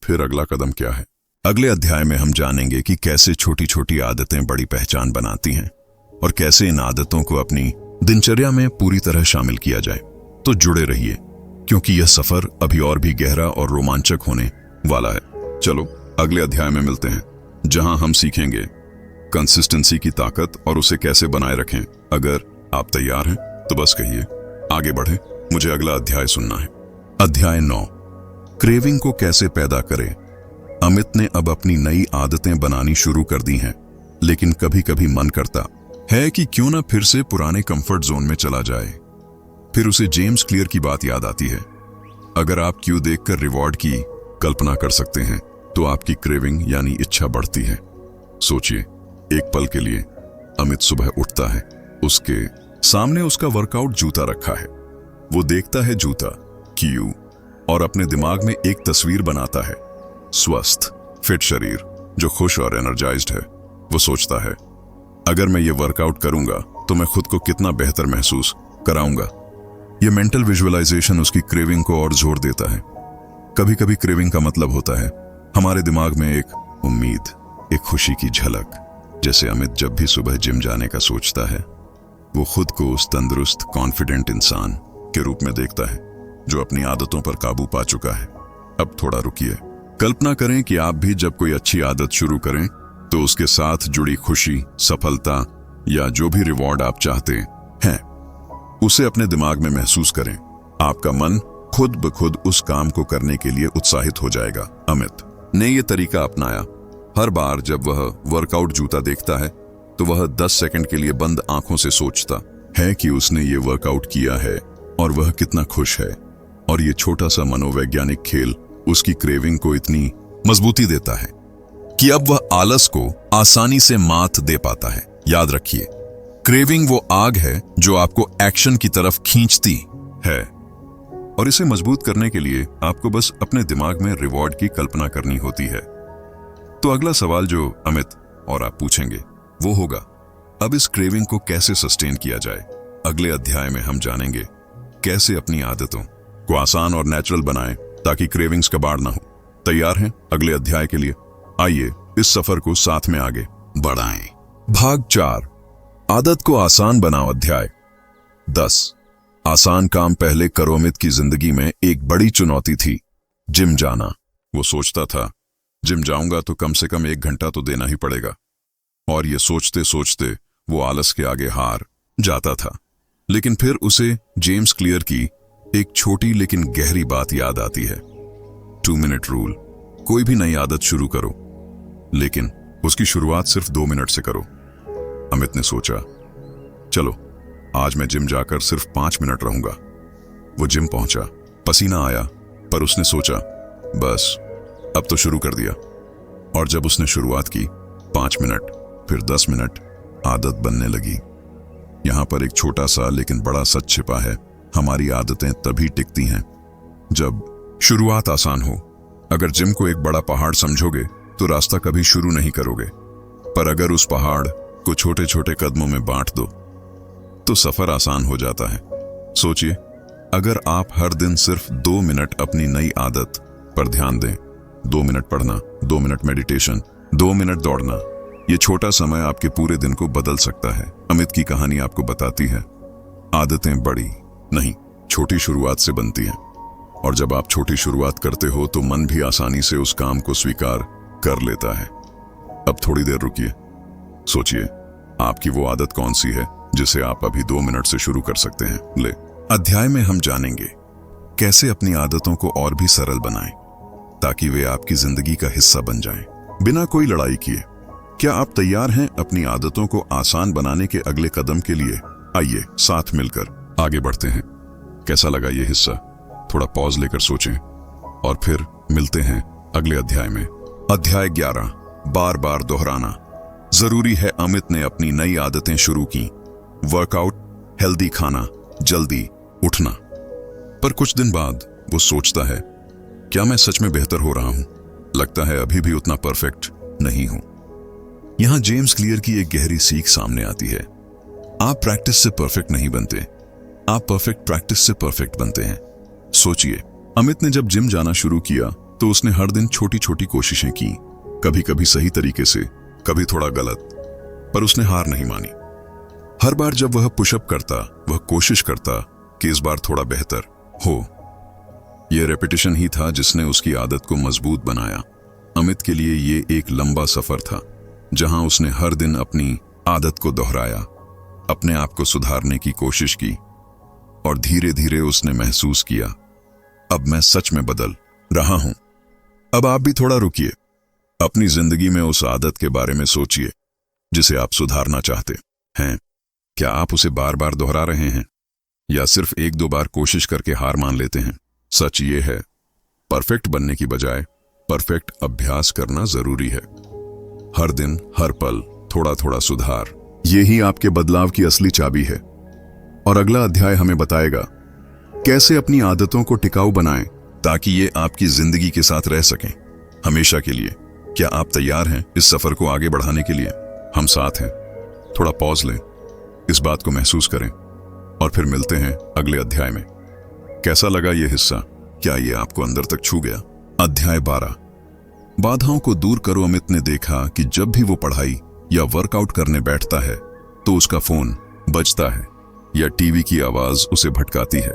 फिर अगला कदम क्या है? अगले अध्याय में हम जानेंगे कि कैसे छोटी छोटी आदतें बड़ी पहचान बनाती हैं और कैसे इन आदतों को अपनी दिनचर्या में पूरी तरह शामिल किया जाए। तो जुड़े रहिए, क्योंकि यह सफर अभी और भी गहरा और रोमांचक होने वाला है। चलो अगले अध्याय में मिलते हैं, जहां हम सीखेंगे कंसिस्टेंसी की ताकत और उसे कैसे बनाए रखें। अगर आप तैयार हैं तो बस कहिए, आगे बढ़े, मुझे अगला अध्याय सुनना है। अध्याय 9, क्रेविंग को कैसे पैदा करें। अमित ने अब अपनी नई आदतें बनानी शुरू कर दी हैं, लेकिन कभी कभी मन करता है कि क्यों ना फिर से पुराने कंफर्ट जोन में चला जाए। फिर उसे जेम्स क्लियर की बात याद आती है, अगर आप क्यों देखकर रिवॉर्ड की कल्पना कर सकते हैं तो आपकी क्रेविंग यानी इच्छा बढ़ती है। सोचिए, एक पल के लिए अमित सुबह उठता है, उसके सामने उसका वर्कआउट जूता रखा है। वो देखता है जूता, क्यू, और अपने दिमाग में एक तस्वीर बनाता है, स्वस्थ फिट शरीर जो खुश और एनर्जाइज्ड है। वो सोचता है, अगर मैं ये वर्कआउट करूंगा तो मैं खुद को कितना बेहतर महसूस कराऊंगा। ये मेंटल विजुअलाइजेशन उसकी क्रेविंग को और जोर देता है। कभी कभी क्रेविंग का मतलब होता है हमारे दिमाग में एक उम्मीद, एक खुशी की झलक। जैसे अमित जब भी सुबह जिम जाने का सोचता है वो खुद को उस तंदुरुस्त कॉन्फिडेंट इंसान के रूप में देखता है जो अपनी आदतों पर काबू पा चुका है। अब थोड़ा रुकिए। कल्पना करें कि आप भी जब कोई अच्छी आदत शुरू करें तो उसके साथ जुड़ी खुशी, सफलता या जो भी रिवॉर्ड आप चाहते हैं उसे अपने दिमाग में महसूस करें। आपका मन खुद ब खुद उस काम को करने के लिए उत्साहित हो जाएगा। अमित ने यह तरीका अपनाया। हर बार जब वह वर्कआउट जूता देखता है तो वह 10 सेकंड के लिए बंद आंखों से सोचता है कि उसने ये वर्कआउट किया है और वह कितना खुश है। और ये छोटा सा मनोवैज्ञानिक खेल उसकी क्रेविंग को इतनी मजबूती देता है कि अब वह आलस को आसानी से मात दे पाता है। याद रखिए, क्रेविंग वो आग है जो आपको एक्शन की तरफ खींचती है। और इसे मजबूत करने के लिए आपको बस अपने दिमाग में रिवॉर्ड की कल्पना करनी होती है। तो अगला सवाल जो अमित और आप पूछेंगे वो होगा, अब इस क्रेविंग को कैसे सस्टेन किया जाए। अगले अध्याय में हम जानेंगे कैसे अपनी आदतों को आसान और नेचुरल बनाएं ताकि क्रेविंग्स कबाड़ ना हो। तैयार हैं अगले अध्याय के लिए? आइए इस सफर को साथ में आगे बढ़ाएं। भाग 4, आदत को आसान बनाओ। अध्याय 10, आसान काम पहले करो। अमित की जिंदगी में एक बड़ी चुनौती थी, जिम जाना। वो सोचता था जिम जाऊंगा तो कम से कम 1 घंटा तो देना ही पड़ेगा। और ये सोचते सोचते वो आलस के आगे हार जाता था। लेकिन फिर उसे जेम्स क्लियर की एक छोटी लेकिन गहरी बात याद आती है, 2 मिनट रूल। कोई भी नई आदत शुरू करो लेकिन उसकी शुरुआत सिर्फ 2 मिनट से करो। अमित ने सोचा, चलो आज मैं जिम जाकर सिर्फ 5 मिनट रहूंगा। वो जिम पहुंचा, पसीना आया, पर उसने सोचा बस अब तो शुरू कर दिया। और जब उसने शुरुआत की, 5 मिनट, फिर 10 मिनट, आदत बनने लगी। यहां पर एक छोटा सा लेकिन बड़ा सच छिपा है, हमारी आदतें तभी टिकती हैं जब शुरुआत आसान हो। अगर जिम को एक बड़ा पहाड़ समझोगे तो रास्ता कभी शुरू नहीं करोगे, पर अगर उस पहाड़ को छोटे छोटे कदमों में बांट दो तो सफर आसान हो जाता है। सोचिए, अगर आप हर दिन सिर्फ 2 मिनट अपनी नई आदत पर ध्यान दें, 2 मिनट पढ़ना, 2 मिनट मेडिटेशन, 2 मिनट दौड़ना, ये छोटा समय आपके पूरे दिन को बदल सकता है। अमित की कहानी आपको बताती है आदतें बड़ी नहीं, छोटी शुरुआत से बनती हैं। और जब आप छोटी शुरुआत करते हो तो मन भी आसानी से उस काम को स्वीकार कर लेता है। अब थोड़ी देर रुकिए, सोचिए आपकी वो आदत कौन सी है जिसे आप अभी 2 मिनट से शुरू कर सकते हैं। ले अध्याय में हम जानेंगे कैसे अपनी आदतों को और भी सरल बनाएं ताकि वे आपकी जिंदगी का हिस्सा बन जाएं, बिना कोई लड़ाई किए। क्या आप तैयार हैं अपनी आदतों को आसान बनाने के अगले कदम के लिए? आइए साथ मिलकर आगे बढ़ते हैं। कैसा लगा ये हिस्सा? थोड़ा पॉज लेकर सोचें और फिर मिलते हैं अगले अध्याय में। अध्याय 11, बार बार दोहराना जरूरी है। अमित ने अपनी नई आदतें शुरू की, वर्कआउट, हेल्दी खाना, जल्दी उठना। पर कुछ दिन बाद वो सोचता है, क्या मैं सच में बेहतर हो रहा हूं? लगता है अभी भी उतना परफेक्ट नहीं हूं। यहां जेम्स क्लियर की एक गहरी सीख सामने आती है, आप प्रैक्टिस से परफेक्ट नहीं बनते, आप परफेक्ट प्रैक्टिस से परफेक्ट बनते हैं। सोचिए, अमित ने जब जिम जाना शुरू किया तो उसने हर दिन छोटी छोटी कोशिशें की, कभी कभी सही तरीके से, कभी थोड़ा गलत, पर उसने हार नहीं मानी। हर बार जब वह पुशअप करता, वह कोशिश करता कि इस बार थोड़ा बेहतर हो। यह रेपिटेशन ही था जिसने उसकी आदत को मजबूत बनाया। अमित के लिए यह एक लंबा सफर था जहां उसने हर दिन अपनी आदत को दोहराया, अपने आप को सुधारने की कोशिश की और धीरे धीरे उसने महसूस किया, अब मैं सच में बदल रहा हूं। अब आप भी थोड़ा रुकिए, अपनी जिंदगी में उस आदत के बारे में सोचिए जिसे आप सुधारना चाहते हैं। क्या आप उसे बार बार दोहरा रहे हैं या सिर्फ 1-2 बार कोशिश करके हार मान लेते हैं? सच ये है, परफेक्ट बनने की बजाय परफेक्ट अभ्यास करना जरूरी है। हर दिन, हर पल, थोड़ा थोड़ा सुधार, यही आपके बदलाव की असली चाबी है। और अगला अध्याय हमें बताएगा कैसे अपनी आदतों को टिकाऊ बनाएं ताकि ये आपकी जिंदगी के साथ रह सकें हमेशा के लिए। क्या आप तैयार हैं इस सफर को आगे बढ़ाने के लिए? हम साथ हैं। थोड़ा पॉज लें, इस बात को महसूस करें और फिर मिलते हैं अगले अध्याय में। कैसा लगा ये हिस्सा? क्या ये आपको अंदर तक छू गया? अध्याय 12, बाधाओं को दूर करो। अमित ने देखा कि जब भी वो पढ़ाई या वर्कआउट करने बैठता है तो उसका फोन बजता है या टीवी की आवाज उसे भटकाती है।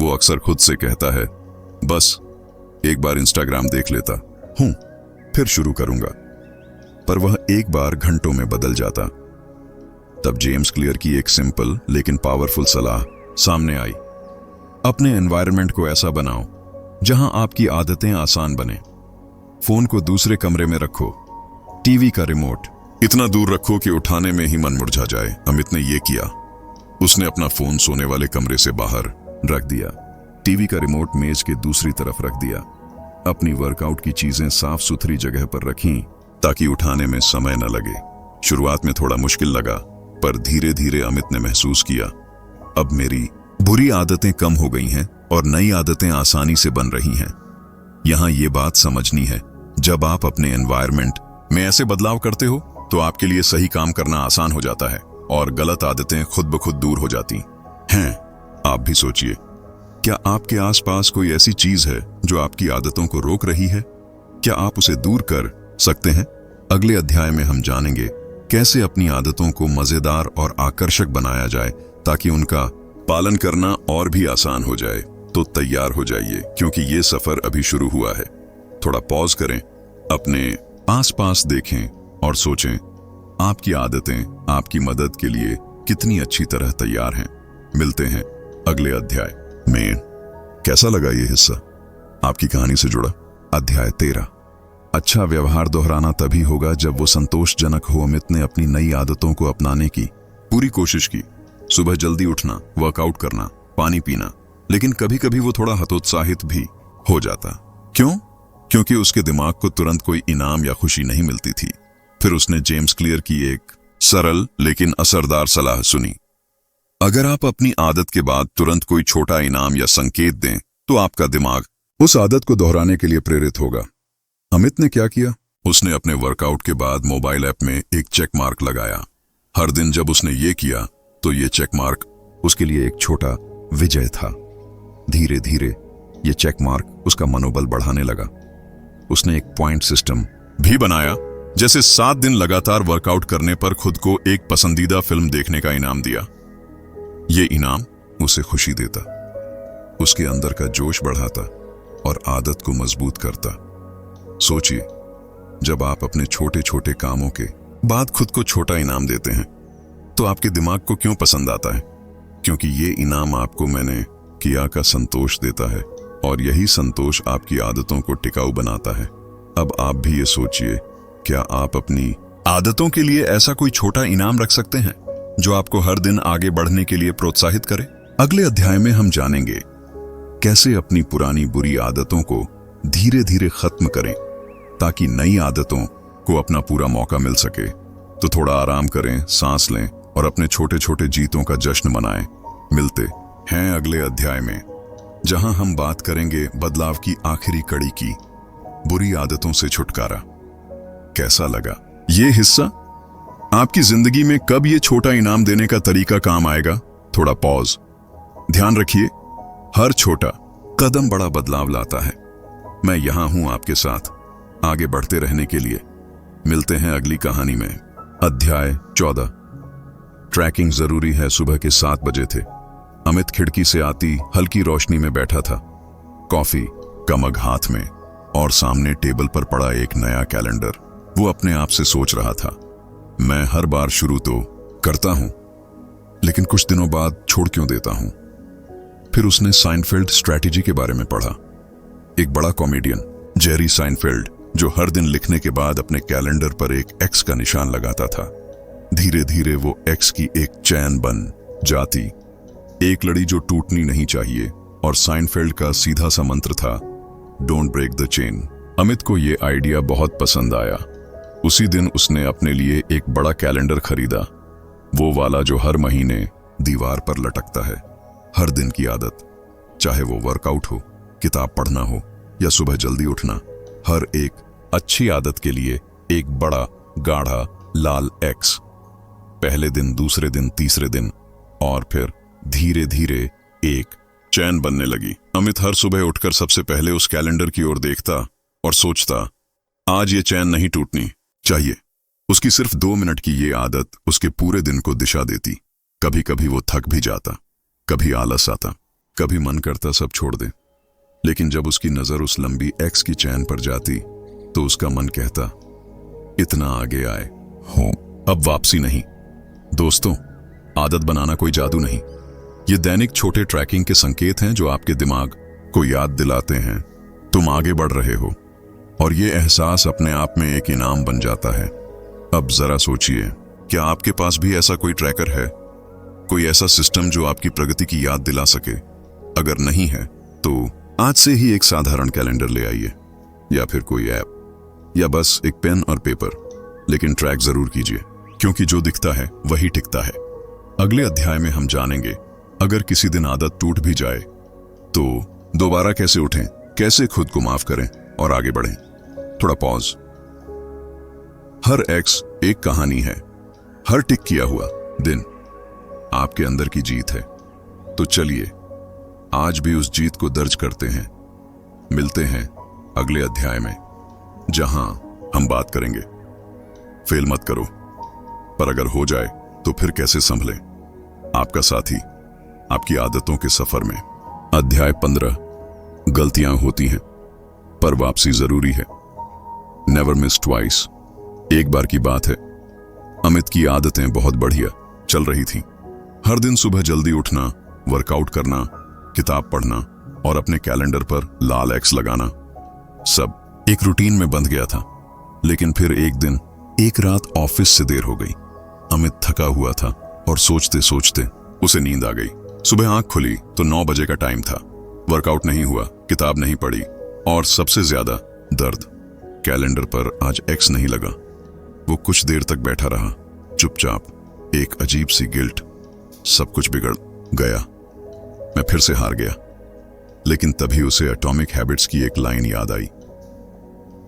वो अक्सर खुद से कहता है, बस एक बार इंस्टाग्राम देख लेता हूं, फिर शुरू करूंगा। पर वह एक बार घंटों में बदल जाता। तब जेम्स क्लियर की एक सिंपल लेकिन पावरफुल सलाह सामने आई। अपने एनवायरनमेंट को ऐसा बनाओ जहां आपकी आदतें आसान बने। फोन को दूसरे कमरे में रखो, टीवी का रिमोट इतना दूर रखो कि उठाने में ही मन मुरझा जाए। अमित ने यह किया। उसने अपना फोन सोने वाले कमरे से बाहर रख दिया, टीवी का रिमोट मेज के दूसरी तरफ रख दिया, अपनी वर्कआउट की चीजें साफ सुथरी जगह पर रखीं ताकि उठाने में समय न लगे। शुरुआत में थोड़ा मुश्किल लगा, पर धीरे धीरे अमित ने महसूस किया, अब मेरी बुरी आदतें कम हो गई हैं और नई आदतें आसानी से बन रही हैं। यहां यह बात समझनी है, जब आप अपने एनवायरनमेंट में ऐसे बदलाव करते हो तो आपके लिए सही काम करना आसान हो जाता है और गलत आदतें खुद ब खुद दूर हो जाती हैं। आप भी सोचिए, क्या आपके आसपास कोई ऐसी चीज है जो आपकी आदतों को रोक रही है? क्या आप उसे दूर कर सकते हैं? अगले अध्याय में हम जानेंगे कैसे अपनी आदतों को मजेदार और आकर्षक बनाया जाए ताकि उनका पालन करना और भी आसान हो जाए। तो तैयार हो जाइए, क्योंकि ये सफर अभी शुरू हुआ है। थोड़ा पॉज करें, अपने आसपास देखें और सोचें, आपकी आदतें आपकी मदद के लिए कितनी अच्छी तरह तैयार हैं। मिलते हैं अगले अध्याय में। कैसा लगा ये हिस्सा? आपकी कहानी से जुड़ा। अध्याय 13। अच्छा व्यवहार दोहराना तभी होगा जब वो संतोषजनक हो। अमित ने अपनी नई आदतों को अपनाने की पूरी कोशिश की। सुबह जल्दी उठना, वर्कआउट करना, पानी पीना, लेकिन कभी कभी वो थोड़ा हतोत्साहित भी हो जाता। क्यों? क्योंकि उसके दिमाग को तुरंत कोई इनाम या खुशी नहीं मिलती थी। फिर उसने जेम्स क्लियर की एक सरल लेकिन असरदार सलाह सुनी। अगर आप अपनी आदत के बाद तुरंत कोई छोटा इनाम या संकेत दें तो आपका दिमाग उस आदत को दोहराने के लिए प्रेरित होगा। अमित ने क्या किया? उसने अपने वर्कआउट के बाद मोबाइल ऐप में एक चेक मार्क लगाया। हर दिन जब उसने ये किया तो ये चेक मार्क उसके लिए एक छोटा विजय था। धीरे धीरे ये चेक मार्क उसका मनोबल बढ़ाने लगा। उसने एक पॉइंट सिस्टम भी बनाया, जैसे 7 दिन लगातार वर्कआउट करने पर खुद को एक पसंदीदा फिल्म देखने का इनाम दिया। ये इनाम उसे खुशी देता, उसके अंदर का जोश बढ़ाता और आदत को मजबूत करता। सोचिए, जब आप अपने छोटे छोटे कामों के बाद खुद को छोटा इनाम देते हैं तो आपके दिमाग को क्यों पसंद आता है? क्योंकि ये इनाम आपको मैंने किया का संतोष देता है और यही संतोष आपकी आदतों को टिकाऊ बनाता है। अब आप भी ये सोचिए, क्या आप अपनी आदतों के लिए ऐसा कोई छोटा इनाम रख सकते हैं जो आपको हर दिन आगे बढ़ने के लिए प्रोत्साहित करे? अगले अध्याय में हम जानेंगे कैसे अपनी पुरानी बुरी आदतों को धीरे धीरे खत्म करें ताकि नई आदतों को अपना पूरा मौका मिल सके। तो थोड़ा आराम करें, सांस लें और अपने छोटे छोटे जीतों का जश्न मनाएं। मिलते हैं अगले अध्याय में, जहां हम बात करेंगे बदलाव की आखिरी कड़ी की, बुरी आदतों से छुटकारा। कैसा लगा ये हिस्सा? आपकी जिंदगी में कब ये छोटा इनाम देने का तरीका काम आएगा? थोड़ा पॉज। ध्यान रखिए, हर छोटा कदम बड़ा बदलाव लाता है। मैं यहां हूं आपके साथ आगे बढ़ते रहने के लिए। मिलते हैं अगली कहानी में। अध्याय 14। ट्रैकिंग जरूरी है। सुबह के 7 बजे थे। अमित खिड़की से आती हल्की रोशनी में बैठा था, कॉफी का मग हाथ में और सामने टेबल पर पड़ा एक नया कैलेंडर। वो अपने आप से सोच रहा था, मैं हर बार शुरू तो करता हूं, लेकिन कुछ दिनों बाद छोड़ क्यों देता हूं? फिर उसने साइनफेल्ड स्ट्रैटेजी के बारे में पढ़ा। एक बड़ा कॉमेडियन, जेरी साइनफेल्ड, जो हर दिन लिखने के बाद अपने कैलेंडर पर एक एक्स का निशान लगाता था। धीरे धीरे वो एक्स की एक चैन बन जाती, एक लड़ी जो टूटनी नहीं चाहिए। और साइनफेल्ड का सीधा सा मंत्र था, don't break the chain. Amit को ये आइडिया बहुत पसंद आया। उसी दिन उसने अपने लिए एक बड़ा कैलेंडर खरीदा, वो वाला जो हर महीने दीवार पर लटकता है। हर दिन की आदत, चाहे वो वर्कआउट हो, किताब पढ़ना हो या सुबह जल्दी उठना, हर एक अच्छी आदत के लिए एक बड़ा गाढ़ा लाल एक्स। पहले दिन, दूसरे दिन, तीसरे दिन और फिर धीरे धीरे एक चैन बनने लगी। अमित हर सुबह उठकर सबसे पहले उस कैलेंडर की ओर देखता और सोचता, आज ये चैन नहीं टूटनी चाहिए। उसकी सिर्फ 2 मिनट की ये आदत उसके पूरे दिन को दिशा देती। कभी कभी वो थक भी जाता, कभी आलस आता, कभी मन करता सब छोड़ दे। लेकिन जब उसकी नजर उस लंबी एक्स की चैन पर जाती तो उसका मन कहता, इतना आगे आए हो, अब वापसी नहीं। दोस्तों, आदत बनाना कोई जादू नहीं, ये दैनिक छोटे ट्रैकिंग के संकेत हैं जो आपके दिमाग को याद दिलाते हैं तुम आगे बढ़ रहे हो, और ये एहसास अपने आप में एक इनाम बन जाता है। अब जरा सोचिए, क्या आपके पास भी ऐसा कोई ट्रैकर है, कोई ऐसा सिस्टम जो आपकी प्रगति की याद दिला सके? अगर नहीं है तो आज से ही एक साधारण कैलेंडर ले आइए, या फिर कोई ऐप, या बस एक पेन और पेपर, लेकिन ट्रैक जरूर कीजिए, क्योंकि जो दिखता है वही टिकता है। अगले अध्याय में हम जानेंगे, अगर किसी दिन आदत टूट भी जाए तो दोबारा कैसे उठें, कैसे खुद को माफ करें और आगे बढ़ें। थोड़ा पॉज। हर एक्स एक कहानी है, हर टिक किया हुआ दिन आपके अंदर की जीत है। तो चलिए आज भी उस जीत को दर्ज करते हैं। मिलते हैं अगले अध्याय में, जहां हम बात करेंगे फेल मत करो, पर अगर हो जाए तो फिर कैसे संभले। आपका साथी आपकी आदतों के सफर में। अध्याय 15, गलतियां होती हैं पर वापसी जरूरी है। Never miss twice. एक बार की बात है, अमित की आदतें बहुत बढ़िया चल रही थीं। हर दिन सुबह जल्दी उठना, वर्कआउट करना, किताब पढ़ना और अपने कैलेंडर पर लाल एक्स लगाना, सब एक रूटीन में बंध गया था। लेकिन फिर एक दिन, एक रात ऑफिस से देर हो गई। अमित थका हुआ था और सोचते सोचते उसे नींद आ गई। सुबह आंख खुली तो 9 बजे का टाइम था। वर्कआउट नहीं हुआ, किताब नहीं पढ़ी, और सबसे ज्यादा दर्द, कैलेंडर पर आज एक्स नहीं लगा। वो कुछ देर तक बैठा रहा, चुपचाप। एक अजीब सी गिल्ट, सब कुछ बिगड़ गया, मैं फिर से हार गया। लेकिन तभी उसे एटॉमिक हैबिट्स की एक लाइन याद आई,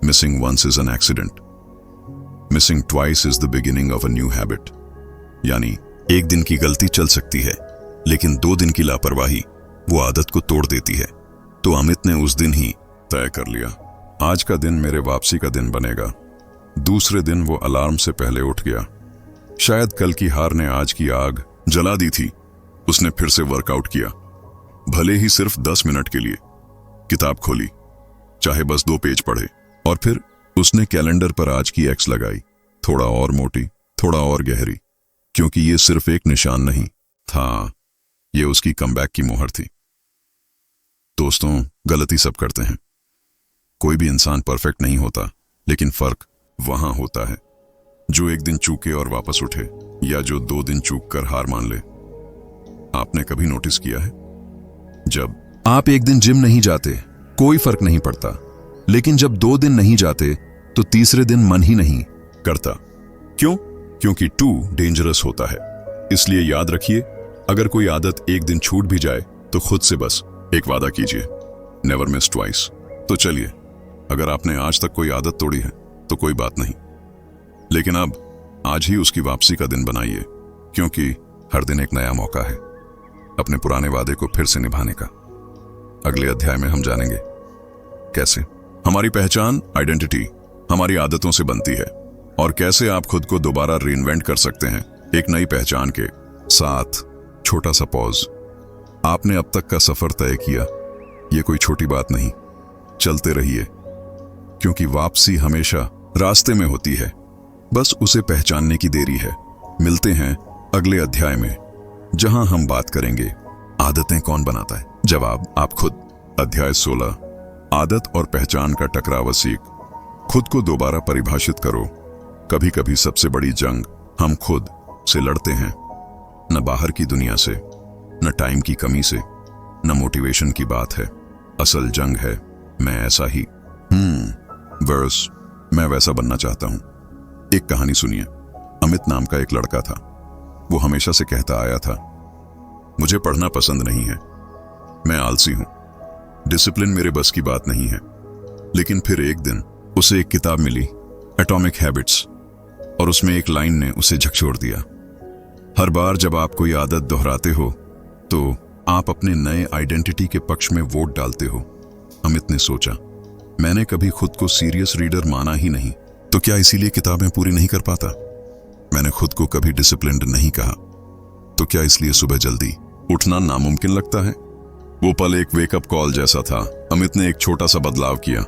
missing once is an accident, missing twice is the beginning of a new habit. यानी एक दिन की गलती चल सकती है, लेकिन 2 दिन की लापरवाही वो आदत को तोड़ देती है। तो अमित ने उस दिन ही तय कर लिया, आज का दिन मेरे वापसी का दिन बनेगा। दूसरे दिन वो अलार्म से पहले उठ गया। शायद कल की हार ने आज की आग जला दी थी। उसने फिर से वर्कआउट किया, भले ही सिर्फ 10 मिनट के लिए। किताब खोली, चाहे बस 2 पेज पढ़े, और फिर उसने कैलेंडर पर आज की एक्स लगाई, थोड़ा और मोटी, थोड़ा और गहरी, क्योंकि ये सिर्फ एक निशान नहीं था, ये उसकी कमबैक की मोहर थी। दोस्तों, गलती सब करते हैं, कोई भी इंसान परफेक्ट नहीं होता, लेकिन फर्क वहां होता है जो एक दिन चूके और वापस उठे, या जो 2 दिन चूक कर हार मान ले। आपने कभी नोटिस किया है, जब आप एक दिन जिम नहीं जाते कोई फर्क नहीं पड़ता, लेकिन जब 2 दिन नहीं जाते तो तीसरे दिन मन ही नहीं करता। क्यों? क्योंकि टू डेंजरस होता है। इसलिए याद रखिए, अगर कोई आदत एक दिन छूट भी जाए तो खुद से बस एक वादा कीजिए, नेवर मिस ट्वाइस। तो चलिए, अगर आपने आज तक कोई आदत तोड़ी है तो कोई बात नहीं, लेकिन अब आज ही उसकी वापसी का दिन बनाइए, क्योंकि हर दिन एक नया मौका है अपने पुराने वादे को फिर से निभाने का। अगले अध्याय में हम जानेंगे कैसे हमारी पहचान, आइडेंटिटी हमारी आदतों से बनती है, और कैसे आप खुद को दोबारा रीइन्वेंट कर सकते हैं एक नई पहचान के साथ। छोटा सा पॉज। आपने अब तक का सफर तय किया, ये कोई छोटी बात नहीं। चलते रहिए, क्योंकि वापसी हमेशा रास्ते में होती है, बस उसे पहचानने की देरी है। मिलते हैं अगले अध्याय में, जहां हम बात करेंगे आदतें कौन बनाता है, जवाब आप खुद। अध्याय 16, आदत और पहचान का टकराव सीख। खुद को दोबारा परिभाषित करो। कभी कभी सबसे बड़ी जंग हम खुद से लड़ते हैं, न बाहर की दुनिया से, न टाइम की कमी से, न मोटिवेशन की बात है। असल जंग है मैं ऐसा ही वर्स मैं वैसा बनना चाहता हूं। एक कहानी सुनिए। अमित नाम का एक लड़का था। वो हमेशा से कहता आया था, मुझे पढ़ना पसंद नहीं है, मैं आलसी हूं, डिसिप्लिन मेरे बस की बात नहीं है। लेकिन फिर एक दिन उसे एक किताब मिली, एटॉमिक हैबिट्स, और उसमें एक लाइन ने उसे झकझोर दिया। हर बार जब आप कोई आदत दोहराते हो तो आप अपने नए आइडेंटिटी के पक्ष में वोट डालते हो। अमित ने सोचा, मैंने कभी खुद को सीरियस रीडर माना ही नहीं, तो क्या इसीलिए किताबें पूरी नहीं कर पाता? मैंने खुद को कभी डिसिप्लिन्ड नहीं कहा, तो क्या इसलिए सुबह जल्दी उठना नामुमकिन लगता है? वो पल एक वेकअप कॉल जैसा था। अमित ने एक छोटा सा बदलाव किया।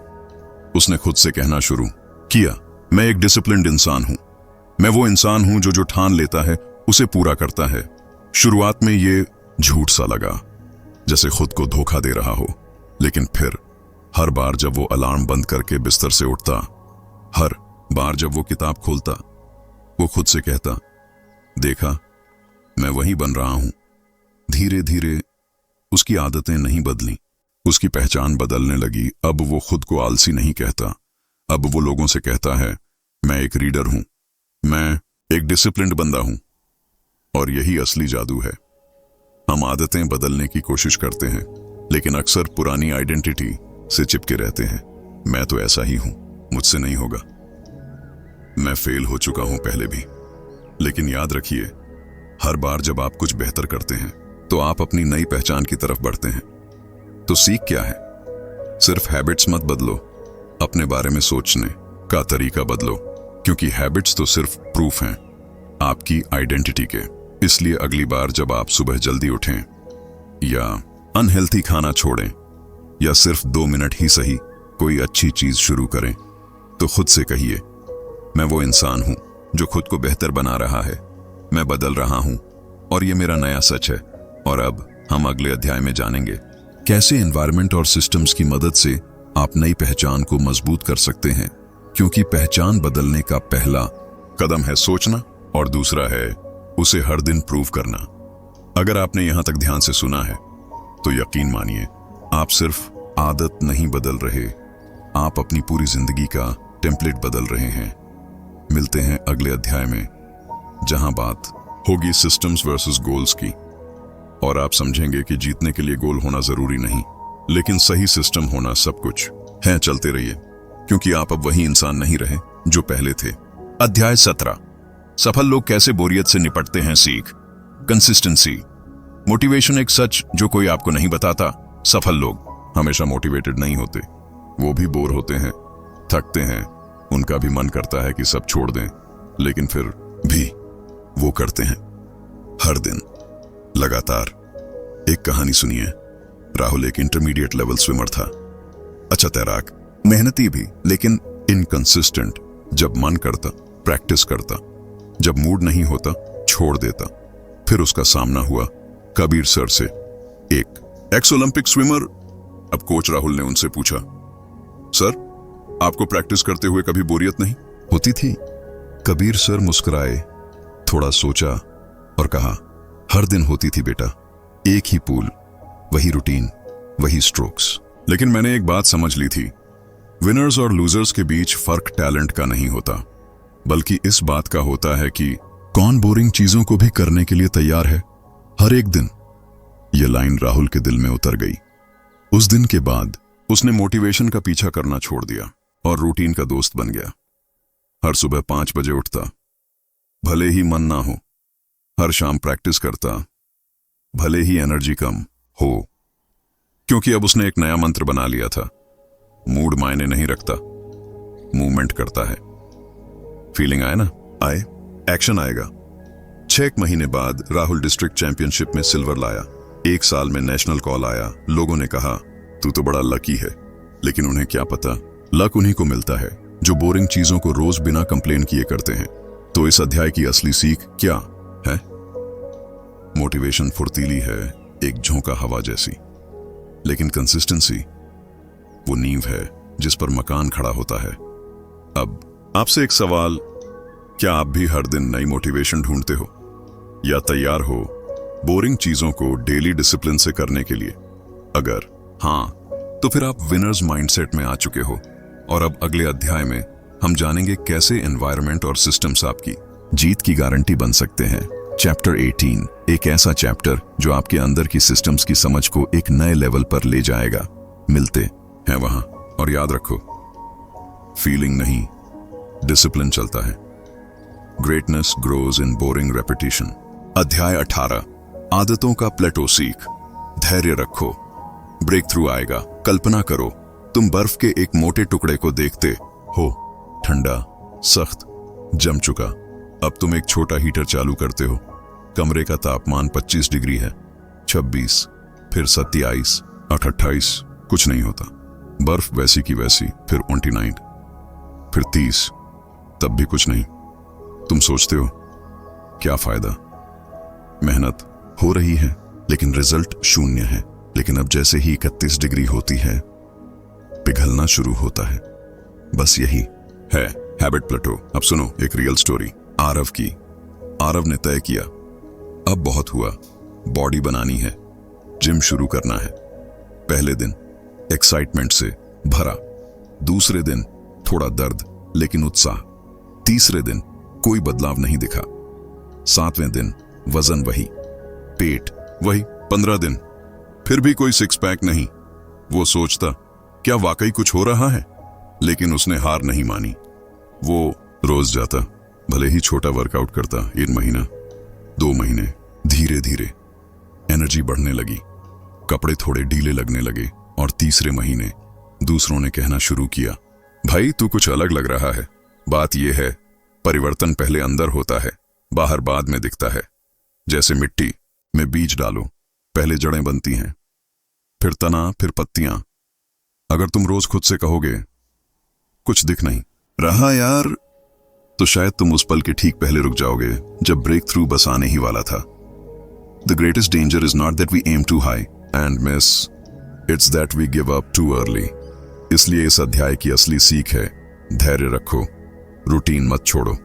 उसने खुद से कहना शुरू किया, मैं एक डिसिप्लिन्ड इंसान हूं। मैं वो इंसान हूं जो ठान लेता है उसे पूरा करता है। शुरुआत में ये झूठ सा लगा, जैसे खुद को धोखा दे रहा हो, लेकिन फिर हर बार जब वो अलार्म बंद करके बिस्तर से उठता, हर बार जब वो किताब खोलता, वो खुद से कहता, देखा, मैं वही बन रहा हूं। धीरे धीरे उसकी आदतें नहीं बदली, उसकी पहचान बदलने लगी। अब वो खुद को आलसी नहीं कहता, अब वो लोगों से कहता है, मैं एक रीडर हूं, मैं एक डिसिप्लिन्ड बंदा हूं। और यही असली जादू है। हम आदतें बदलने की कोशिश करते हैं, लेकिन अक्सर पुरानी आइडेंटिटी से चिपके रहते हैं। मैं तो ऐसा ही हूं, मुझसे नहीं होगा। मैं फेल हो चुका हूं पहले भी। लेकिन याद रखिए, हर बार जब आप कुछ बेहतर करते हैं तो आप अपनी नई पहचान की तरफ बढ़ते हैं। तो सीख क्या है? सिर्फ हैबिट्स मत बदलो, अपने बारे में सोचने का तरीका बदलो, क्योंकि हैबिट्स तो सिर्फ प्रूफ हैं आपकी आइडेंटिटी के। इसलिए अगली बार जब आप सुबह जल्दी उठें, या अनहेल्थी खाना छोड़ें, या सिर्फ 2 मिनट ही सही कोई अच्छी चीज शुरू करें, तो खुद से कहिए, मैं वो इंसान हूं जो खुद को बेहतर बना रहा है। मैं बदल रहा हूं और ये मेरा नया सच है। और अब हम अगले अध्याय में जानेंगे कैसे एनवायरनमेंट और सिस्टम्स की मदद से आप नई पहचान को मजबूत कर सकते हैं, क्योंकि पहचान बदलने का पहला कदम है सोचना और दूसरा है उसे हर दिन प्रूव करना। अगर आपने यहां तक ध्यान से सुना है तो यकीन मानिए, आप सिर्फ आदत नहीं बदल रहे, आप अपनी पूरी जिंदगी का टेम्पलेट बदल रहे हैं। मिलते हैं अगले अध्याय में, जहां बात होगी सिस्टम्स वर्सेस गोल्स की, और आप समझेंगे कि जीतने के लिए गोल होना जरूरी नहीं, लेकिन सही सिस्टम होना सब कुछ है। चलते रहिए, क्योंकि आप अब वही इंसान नहीं रहे जो पहले थे। अध्याय 17, सफल लोग कैसे बोरियत से निपटते हैं। सीख, कंसिस्टेंसी। मोटिवेशन एक सच जो कोई आपको नहीं बताता। सफल लोग हमेशा मोटिवेटेड नहीं होते, वो भी बोर होते हैं, थकते हैं, उनका भी मन करता है कि सब छोड़ दें, लेकिन फिर भी वो करते हैं, हर दिन लगातार। एक कहानी सुनिए। राहुल एक इंटरमीडिएट लेवल स्विमर था, अच्छा तैराक, मेहनती भी, लेकिन इनकंसिस्टेंट। जब मन करता प्रैक्टिस करता, जब मूड नहीं होता छोड़ देता। फिर उसका सामना हुआ कबीर सर से, एक एक्स ओलंपिक स्विमर। अब कोच राहुल ने उनसे पूछा, सर, आपको प्रैक्टिस करते हुए कभी बोरियत नहीं होती थी? कबीर सर मुस्कुराए, थोड़ा सोचा और कहा, हर दिन होती थी बेटा, एक ही पूल, वही रूटीन, वही स्ट्रोक्स। लेकिन मैंने एक बात समझ ली थी, विनर्स और लूजर्स के बीच फर्क टैलेंट का नहीं होता, बल्कि इस बात का होता है कि कौन बोरिंग चीजों को भी करने के लिए तैयार है, हर एक दिन। यह लाइन राहुल के दिल में उतर गई। उस दिन के बाद उसने मोटिवेशन का पीछा करना छोड़ दिया और रूटीन का दोस्त बन गया। हर सुबह 5 बजे उठता, भले ही मन ना हो। हर शाम प्रैक्टिस करता, भले ही एनर्जी कम हो, क्योंकि अब उसने एक नया मंत्र बना लिया था, मूड मायने नहीं रखता, मूवमेंट करता है। फीलिंग आए ना, आए, एक्शन आएगा। 6 महीने बाद राहुल डिस्ट्रिक्ट चैंपियनशिप में सिल्वर लाया। 1 साल में नेशनल कॉल आया। लोगों ने कहा, तू तो बड़ा लकी है। लेकिन उन्हें क्या पता, लक उन्हीं को मिलता है जो बोरिंग चीजों को रोज बिना कंप्लेन किए करते हैं। तो इस अध्याय की असली सीख क्या है? मोटिवेशन फुर्तीली है, एक झोंका हवा जैसी, लेकिन कंसिस्टेंसी वो नींव है जिस पर मकान खड़ा होता है। अब आपसे एक सवाल, क्या आप भी हर दिन नई मोटिवेशन ढूंढते हो, या तैयार हो बोरिंग चीजों को डेली डिसिप्लिन से करने के लिए? अगर हां, तो फिर आप विनर्स माइंडसेट में आ चुके हो। और अब अगले अध्याय में हम जानेंगे कैसे एनवायरनमेंट और सिस्टम्स आपकी जीत की गारंटी बन सकते हैं। चैप्टर 18, एक ऐसा चैप्टर जो आपके अंदर की सिस्टम्स की समझ को एक नए लेवल पर ले जाएगा। मिलते हैं वहां, और याद रखो, फीलिंग नहीं, डिसिप्लिन चलता है। Greatness grows in boring repetition. अध्याय 18, आदतों का प्लेटो सीख। धैर्य रखो, ब्रेक थ्रू आएगा। कल्पना करो, तुम बर्फ के एक मोटे टुकड़े को देखते हो, ठंडा, सख्त, जम चुका। अब तुम एक छोटा हीटर चालू करते हो, कमरे का तापमान 25 डिग्री है, 26, फिर 27, 28, कुछ नहीं होता। बर्फ वैसी की वैसी, फिर 29, फिर 30, तब भी कुछ नहीं। तुम सोचते हो क्या फायदा, मेहनत हो रही है लेकिन रिजल्ट शून्य है। लेकिन अब जैसे ही 31 डिग्री होती है, पिघलना शुरू होता है। बस यही है हैबिट प्लेटो। अब सुनो एक रियल स्टोरी आरव की। आरव ने तय किया, अब बहुत हुआ, बॉडी बनानी है, जिम शुरू करना है। पहले दिन एक्साइटमेंट से भरा, दूसरे दिन थोड़ा दर्द लेकिन उत्साह, तीसरे दिन कोई बदलाव नहीं दिखा, 7वें दिन वजन वही, पेट वही, 15 दिन फिर भी कोई सिक्स पैक नहीं। वो सोचता क्या वाकई कुछ हो रहा है, लेकिन उसने हार नहीं मानी। वो रोज जाता, भले ही छोटा वर्कआउट करता। 1 महीना, 2 महीने, धीरे धीरे एनर्जी बढ़ने लगी, कपड़े थोड़े ढीले लगने लगे, और तीसरे महीने दूसरों ने कहना शुरू किया, भाई तू कुछ अलग लग रहा है। बात यह है, परिवर्तन पहले अंदर होता है, बाहर बाद में दिखता है। जैसे मिट्टी में बीज डालो, पहले जड़ें बनती हैं, फिर तना, फिर पत्तियां। अगर तुम रोज खुद से कहोगे कुछ दिख नहीं रहा यार, तो शायद तुम उस पल के ठीक पहले रुक जाओगे जब ब्रेक थ्रू बस आने ही वाला था। The greatest danger is not that we aim too high and miss, it's that we give up too early. इसलिए इस अध्याय की असली सीख है, धैर्य रखो, रूटीन मत छोड़ो।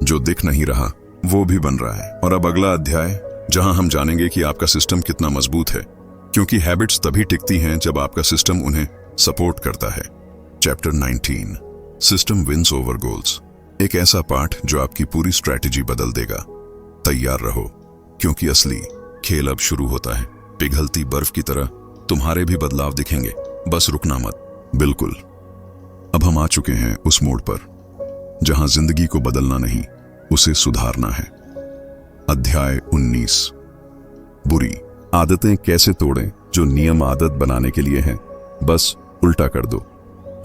जो दिख नहीं रहा वो भी बन रहा है। और अब अगला अध्याय, जहां हम जानेंगे कि आपका सिस्टम कितना मजबूत है, क्योंकि हैबिट्स तभी टिकती हैं जब आपका सिस्टम उन्हें सपोर्ट करता है। Chapter 19, system wins over goals. एक ऐसा पाठ जो आपकी पूरी स्ट्रैटेजी बदल देगा। तैयार रहो, क्योंकि असली खेल अब शुरू होता है। पिघलती बर्फ की तरह तुम्हारे भी बदलाव दिखेंगे, बस रुकना मत। बिल्कुल, अब हम आ चुके हैं उस मोड़ पर जहां जिंदगी को बदलना नहीं, उसे सुधारना है। अध्याय 19, बुरी आदतें कैसे तोड़ें। जो नियम आदत बनाने के लिए हैं, बस उल्टा कर दो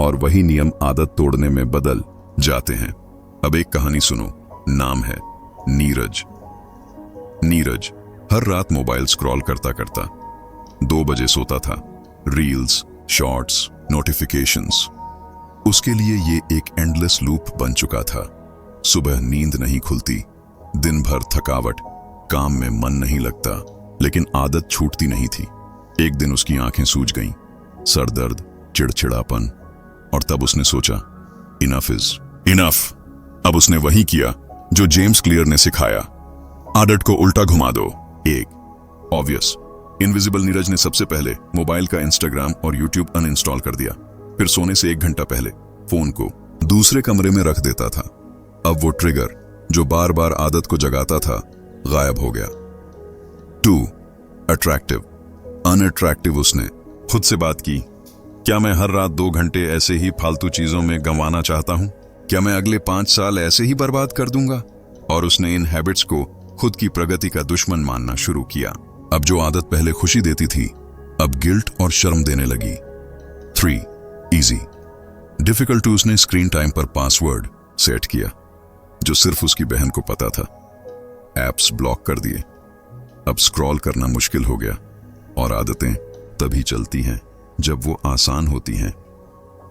और वही नियम आदत तोड़ने में बदल जाते हैं। अब एक कहानी सुनो, नाम है नीरज। नीरज हर रात मोबाइल स्क्रॉल करता करता 2 बजे सोता था। रील्स, शॉर्ट्स, नोटिफिकेशंस, उसके लिए ये एक एंडलेस लूप बन चुका था। सुबह नींद नहीं खुलती, दिन भर थकावट, काम में मन नहीं लगता, लेकिन आदत छूटती नहीं थी। एक दिन उसकी आंखें सूज गईं, सर दर्द, चिड़चिड़ापन, और तब उसने सोचा, इनफ इज इनफ। अब उसने वही किया जो जेम्स क्लियर ने सिखाया, आदत को उल्टा घुमा दो। एक ऑब्वियस, इनविजिबल नीरज ने सबसे पहले मोबाइल का इंस्टाग्राम और यूट्यूब अनइंस्टॉल कर दिया। फिर सोने से 1 घंटा पहले फोन को दूसरे कमरे में रख देता था। अब वो ट्रिगर जो बार बार आदत को जगाता था, गायब हो गया। 2 अट्रैक्टिव। अनअट्रैक्टिव उसने खुद से बात की, क्या मैं हर रात 2 घंटे ऐसे ही फालतू चीजों में गंवाना चाहता हूं? क्या मैं अगले 5 साल ऐसे ही बर्बाद कर दूंगा? और उसने इन हैबिट्स को खुद की प्रगति का दुश्मन मानना शुरू किया। अब जो आदत पहले खुशी देती थी, अब गिल्ट और शर्म देने लगी। 3 इजी। डिफिकल्ट टू, उसने स्क्रीन टाइम पर पासवर्ड सेट किया जो सिर्फ उसकी बहन को पता था। एप्स ब्लॉक कर दिए, अब स्क्रॉल करना मुश्किल हो गया। और आदतें तभी चलती हैं जब वो आसान होती हैं।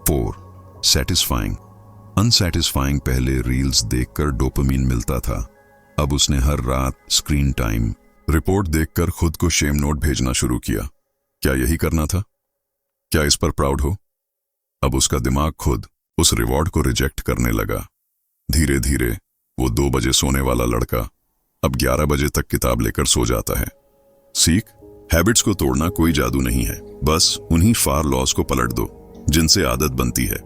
4 सैटिस्फाइंग। अनसैटिस्फाइंग, पहले रील्स देखकर डोपामिन मिलता था, अब उसने हर रात स्क्रीन टाइम रिपोर्ट देखकर खुद को शेम नोट भेजना शुरू किया। क्या यही करना था? क्या इस पर प्राउड हो? अब उसका दिमाग खुद उस रिवॉर्ड को रिजेक्ट करने लगा। धीरे धीरे वो 2 बजे सोने वाला लड़का अब 11 बजे तक किताब लेकर सो जाता है। सीख, हैबिट्स को तोड़ना कोई जादू नहीं है, बस उन्हीं 4 लॉज को पलट दो जिनसे आदत बनती है।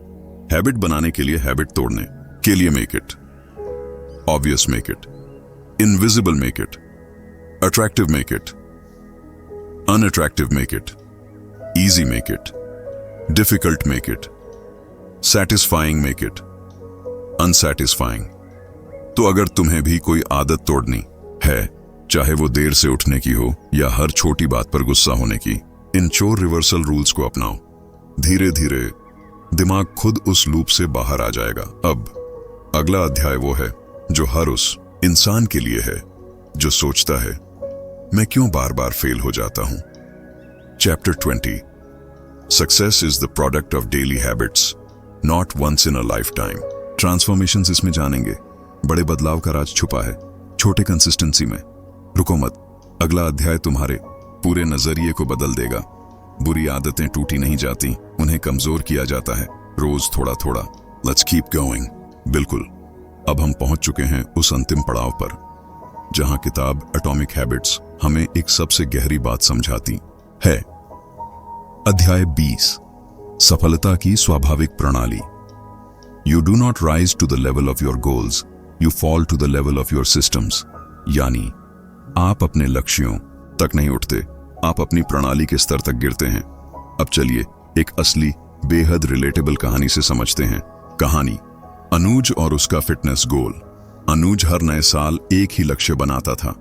हैबिट बनाने के लिए, हैबिट तोड़ने के लिए make it obvious, make it invisible, make it attractive, make it unattractive, make it easy, make it difficult, make it satisfying, make it unsatisfying. तो अगर तुम्हें भी कोई आदत तोड़नी है, चाहे वो देर से उठने की हो या हर छोटी बात पर गुस्सा होने की, इन 4 रिवर्सल रूल्स को अपनाओ। धीरे धीरे दिमाग खुद उस लूप से बाहर आ जाएगा। अब अगला अध्याय वो है जो हर उस इंसान के लिए है जो सोचता है मैं क्यों बार बार फेल हो जाता हूं। Chapter 20 success is the product of daily habits, not once in a lifetime. Transformations इसमें जानेंगे। बड़े बदलाव का राज छुपा है छोटे कंसिस्टेंसी में। रुको मत, अगला अध्याय तुम्हारे पूरे नजरिए को बदल देगा। बुरी आदतें टूटी नहीं जाती, उन्हें कमजोर किया जाता है, रोज थोड़ा थोड़ा। Let's keep going. बिल्कुल, अब हम पहुंच चुके हैं उस अंतिम पड़ाव पर जहां किताब एटॉमिक हैबिट्स हमें एक सबसे गहरी बात समझाती है। अध्याय 20 सफलता की स्वाभाविक प्रणाली। You do not rise to the level of your goals, you fall to the level of your systems. यानी आप अपने लक्ष्यों तक नहीं उठते, आप अपनी प्रणाली के स्तर तक गिरते हैं। अब चलिए एक असली बेहद रिलेटेबल कहानी से समझते हैं। कहानी अनुज और उसका फिटनेस गोल। अनुज हर नए साल एक ही लक्ष्य बनाता था,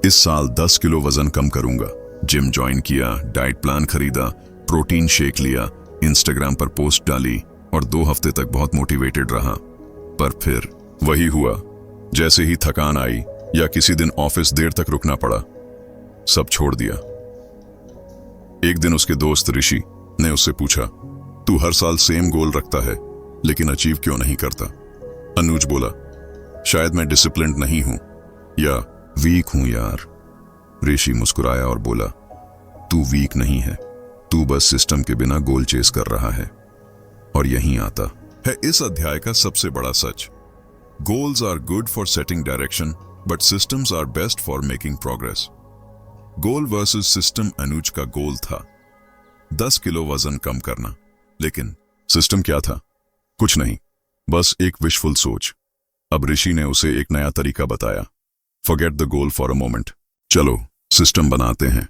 इस साल 10 किलो वजन कम करूंगा। जिम ज्वाइन किया, डाइट प्लान खरीदा, प्रोटीन शेक लिया, इंस्टाग्राम पर पोस्ट डाली और 2 हफ्ते तक बहुत मोटिवेटेड रहा। पर फिर वही हुआ, जैसे ही थकान आई या किसी दिन ऑफिस देर तक रुकना पड़ा, सब छोड़ दिया। एक दिन उसके दोस्त ऋषि ने उससे पूछा, तू हर साल सेम गोल रखता है लेकिन अचीव क्यों नहीं करता? अनुज बोला, शायद मैं डिसिप्लिन्ड नहीं हूं या वीक हूं यार। ऋषि मुस्कुराया और बोला, तू वीक नहीं है, तू बस सिस्टम के बिना गोल चेस कर रहा है। और यहीं आता है इस अध्याय का सबसे बड़ा सच। Goals are good for setting direction but systems are best for making progress. Goal versus system. Anuj का गोल था 10 किलो वजन कम करना, लेकिन सिस्टम क्या था? कुछ नहीं, बस एक विशफुल सोच। अब ऋषि ने उसे एक नया तरीका बताया। Forget the goal for a moment, चलो सिस्टम बनाते हैं।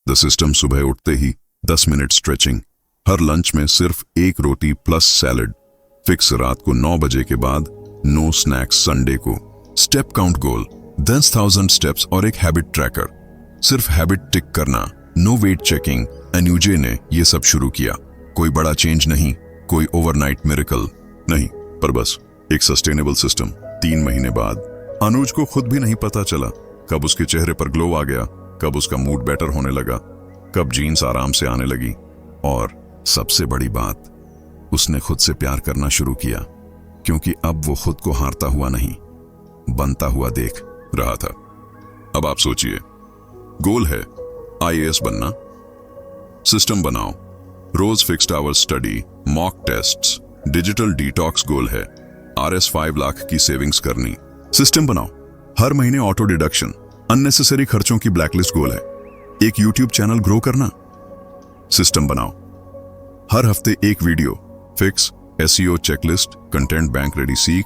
द सिस्टम सुबह उठते ही 10 मिनट स्ट्रेचिंग, हर लंच में सिर्फ 1 रोटी प्लस सैलड, फिक्स रात को 9 बजे के बाद नो स्नैक्स संडे को। स्टेप काउंट गोल 10,000 स्टेप्स और एक हैबिट ट्रैकर, सिर्फ हैबिट टिक करना, नो वेट चेकिंग। अनुजे ने यह सब शुरू किया। कोई बड़ा चेंज नहीं, कोई ओवरनाइट मिरेकल नहीं, पर बस एक सस्टेनेबल सिस्टम। 3 महीने बाद अनुज को खुद भी नहीं पता चला कब उसके चेहरे पर ग्लो आ गया, कब उसका मूड बेटर होने लगा, कब जीन्स आराम से आने लगी और सबसे बड़ी बात, उसने खुद से प्यार करना शुरू किया, क्योंकि अब वो खुद को हारता हुआ नहीं, बनता हुआ देख रहा था। अब आप सोचिए, गोल है IAS बनना, सिस्टम बनाओ, रोज fixed hours study, mock tests, digital detox. Goal है RS 5 लाख की सेविंग्स करनी, सिस्टम बनाओ, हर महीने ऑटो डिडक्शन, अननेसेसरी खर्चों की ब्लैकलिस्ट। गोल है एक YouTube चैनल ग्रो करना, सिस्टम बनाओ, हर हफ्ते एक video, fix SEO checklist, content bank ready. सीख।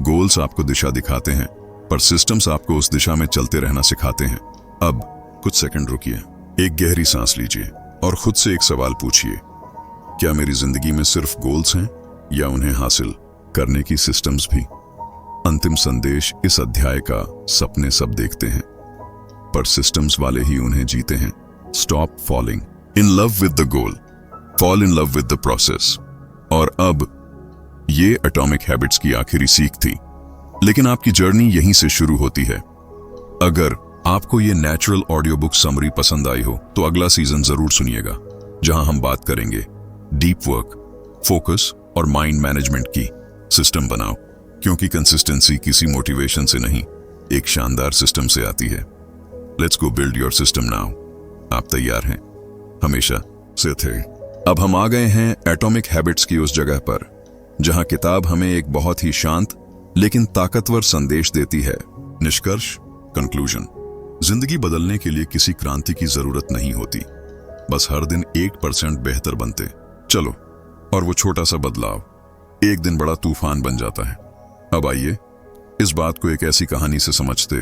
गोल्स आपको दिशा दिखाते हैं पर सिस्टम्स आपको उस दिशा में चलते रहना सिखाते हैं। अब कुछ सेकंड रुकिए, एक गहरी सांस लीजिए और खुद से एक सवाल पूछिए, क्या मेरी जिंदगी में सिर्फ गोल्स हैं या उन्हें हासिल करने की सिस्टम्स भी? अंतिम संदेश इस अध्याय का, सपने सब देखते हैं पर सिस्टम्स वाले ही उन्हें जीते हैं। Stop falling in love with the goal, fall in love with the process. और अब ये एटॉमिक हैबिट्स की आखिरी सीख थी, लेकिन आपकी जर्नी यहीं से शुरू होती है। अगर आपको ये नेचुरल ऑडियो बुक समरी पसंद आई हो तो अगला सीजन जरूर सुनिएगा, जहां हम बात करेंगे डीप वर्क, फोकस और माइंड मैनेजमेंट की। सिस्टम बनाओ, क्योंकि कंसिस्टेंसी किसी मोटिवेशन से नहीं, एक शानदार सिस्टम से आती है। Let's go build your system now. आप तैयार हैं? हमेशा से थे। अब हम आ गए हैं एटॉमिक हैबिट्स की उस जगह पर जहां किताब हमें एक बहुत ही शांत लेकिन ताकतवर संदेश देती है। निष्कर्ष, कंक्लूजन। जिंदगी बदलने के लिए किसी क्रांति की जरूरत नहीं होती, बस हर दिन 1% बेहतर बनते चलो, और वो छोटा सा बदलाव एक दिन बड़ा तूफान बन जाता है। अब आइए इस बात को एक ऐसी कहानी से समझते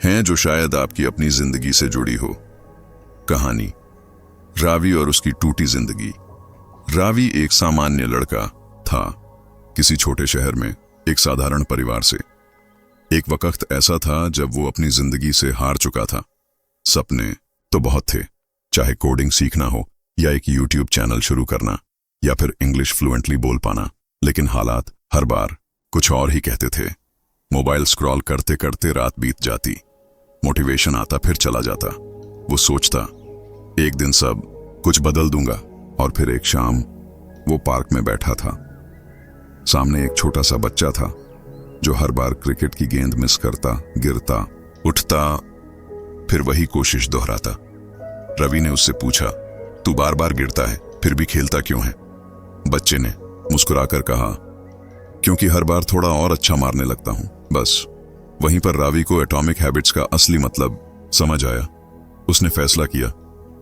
हैं जो शायद आपकी अपनी जिंदगी से जुड़ी हो। कहानी रावी और उसकी टूटी जिंदगी। रावी एक सामान्य लड़का था, किसी छोटे शहर में एक साधारण परिवार से। एक वक्त ऐसा था जब वो अपनी जिंदगी से हार चुका था। सपने तो बहुत थे, चाहे कोडिंग सीखना हो या एक YouTube चैनल शुरू करना या फिर इंग्लिश फ्लुएंटली बोल पाना, लेकिन हालात हर बार कुछ और ही कहते थे। मोबाइल स्क्रॉल करते करते रात बीत जाती, मोटिवेशन आता फिर चला जाता। वो सोचता एक दिन सब कुछ बदल दूंगा, और फिर एक शाम वो पार्क में बैठा था। सामने एक छोटा सा बच्चा था जो हर बार क्रिकेट की गेंद मिस करता, गिरता, उठता, फिर वही कोशिश दोहराता। रवि ने उससे पूछा, तू बार बार गिरता है फिर भी खेलता क्यों है? बच्चे ने मुस्कुराकर कहा, क्योंकि हर बार थोड़ा और अच्छा मारने लगता हूं, बस। वहीं पर रावी को एटॉमिक हैबिट्स का असली मतलब समझ आया। उसने फैसला किया,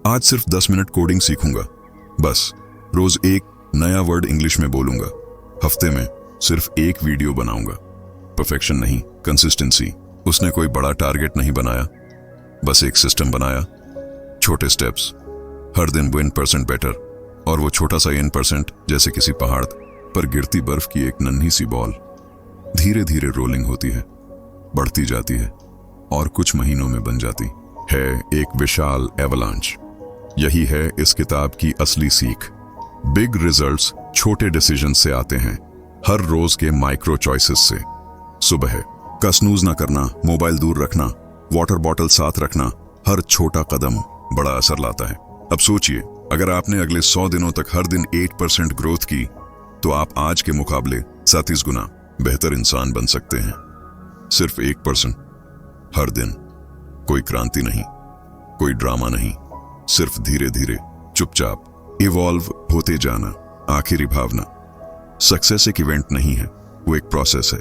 आज सिर्फ 10 मिनट कोडिंग सीखूंगा, बस। रोज एक नया वर्ड इंग्लिश में बोलूंगा, हफ्ते में सिर्फ एक वीडियो बनाऊंगा। परफेक्शन नहीं, कंसिस्टेंसी। उसने कोई बड़ा टारगेट नहीं बनाया, बस एक सिस्टम बनाया, छोटे स्टेप्स, हर दिन 1% बेटर। और वो छोटा सा 1% जैसे किसी पहाड़ पर गिरती बर्फ की एक नन्ही सी बॉल, धीरे धीरे रोलिंग होती है, बढ़ती जाती है और कुछ महीनों में बन जाती है एक विशाल एवलांच। यही है इस किताब की असली सीख। बिग रिजल्ट्स छोटे डिसीजन से आते हैं, हर रोज के माइक्रो चॉइसेस से। सुबह का स्नूज ना करना, मोबाइल दूर रखना, वाटर बॉटल साथ रखना, हर छोटा कदम बड़ा असर लाता है। अब सोचिए, अगर आपने अगले 100 दिनों तक हर दिन 8% ग्रोथ की, तो आप आज के मुकाबले 37 गुना बेहतर इंसान बन सकते हैं। सिर्फ 1% हर दिन। कोई क्रांति नहीं, कोई ड्रामा नहीं, सिर्फ धीरे धीरे चुपचाप इवॉल्व होते जाना। आखिरी भावना, सक्सेस एक इवेंट नहीं है, वो एक प्रोसेस है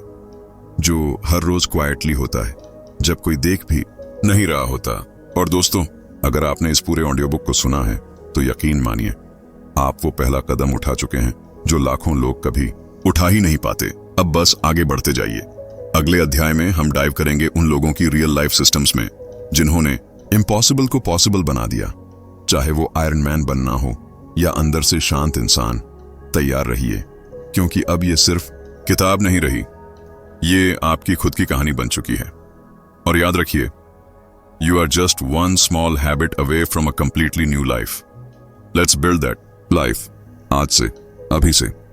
जो हर रोज क्वाइटली होता है, जब कोई देख भी नहीं रहा होता। और दोस्तों, अगर आपने इस पूरे ऑडियो बुक को सुना है तो यकीन मानिए, आप वो पहला कदम उठा चुके हैं जो लाखों लोग कभी उठा ही नहीं पाते। अब बस आगे बढ़ते जाइए। अगले अध्याय में हम डाइव करेंगे उन लोगों की रियल लाइफ सिस्टम्स में जिन्होंने इम्पॉसिबल को पॉसिबल बना दिया। चाहे वो आयरन मैन बनना हो या अंदर से शांत इंसान, तैयार रहिए, क्योंकि अब ये सिर्फ किताब नहीं रही, ये आपकी खुद की कहानी बन चुकी है। और याद रखिए, you are just one small habit away from a completely new life. Let's build that life आज से, अभी से।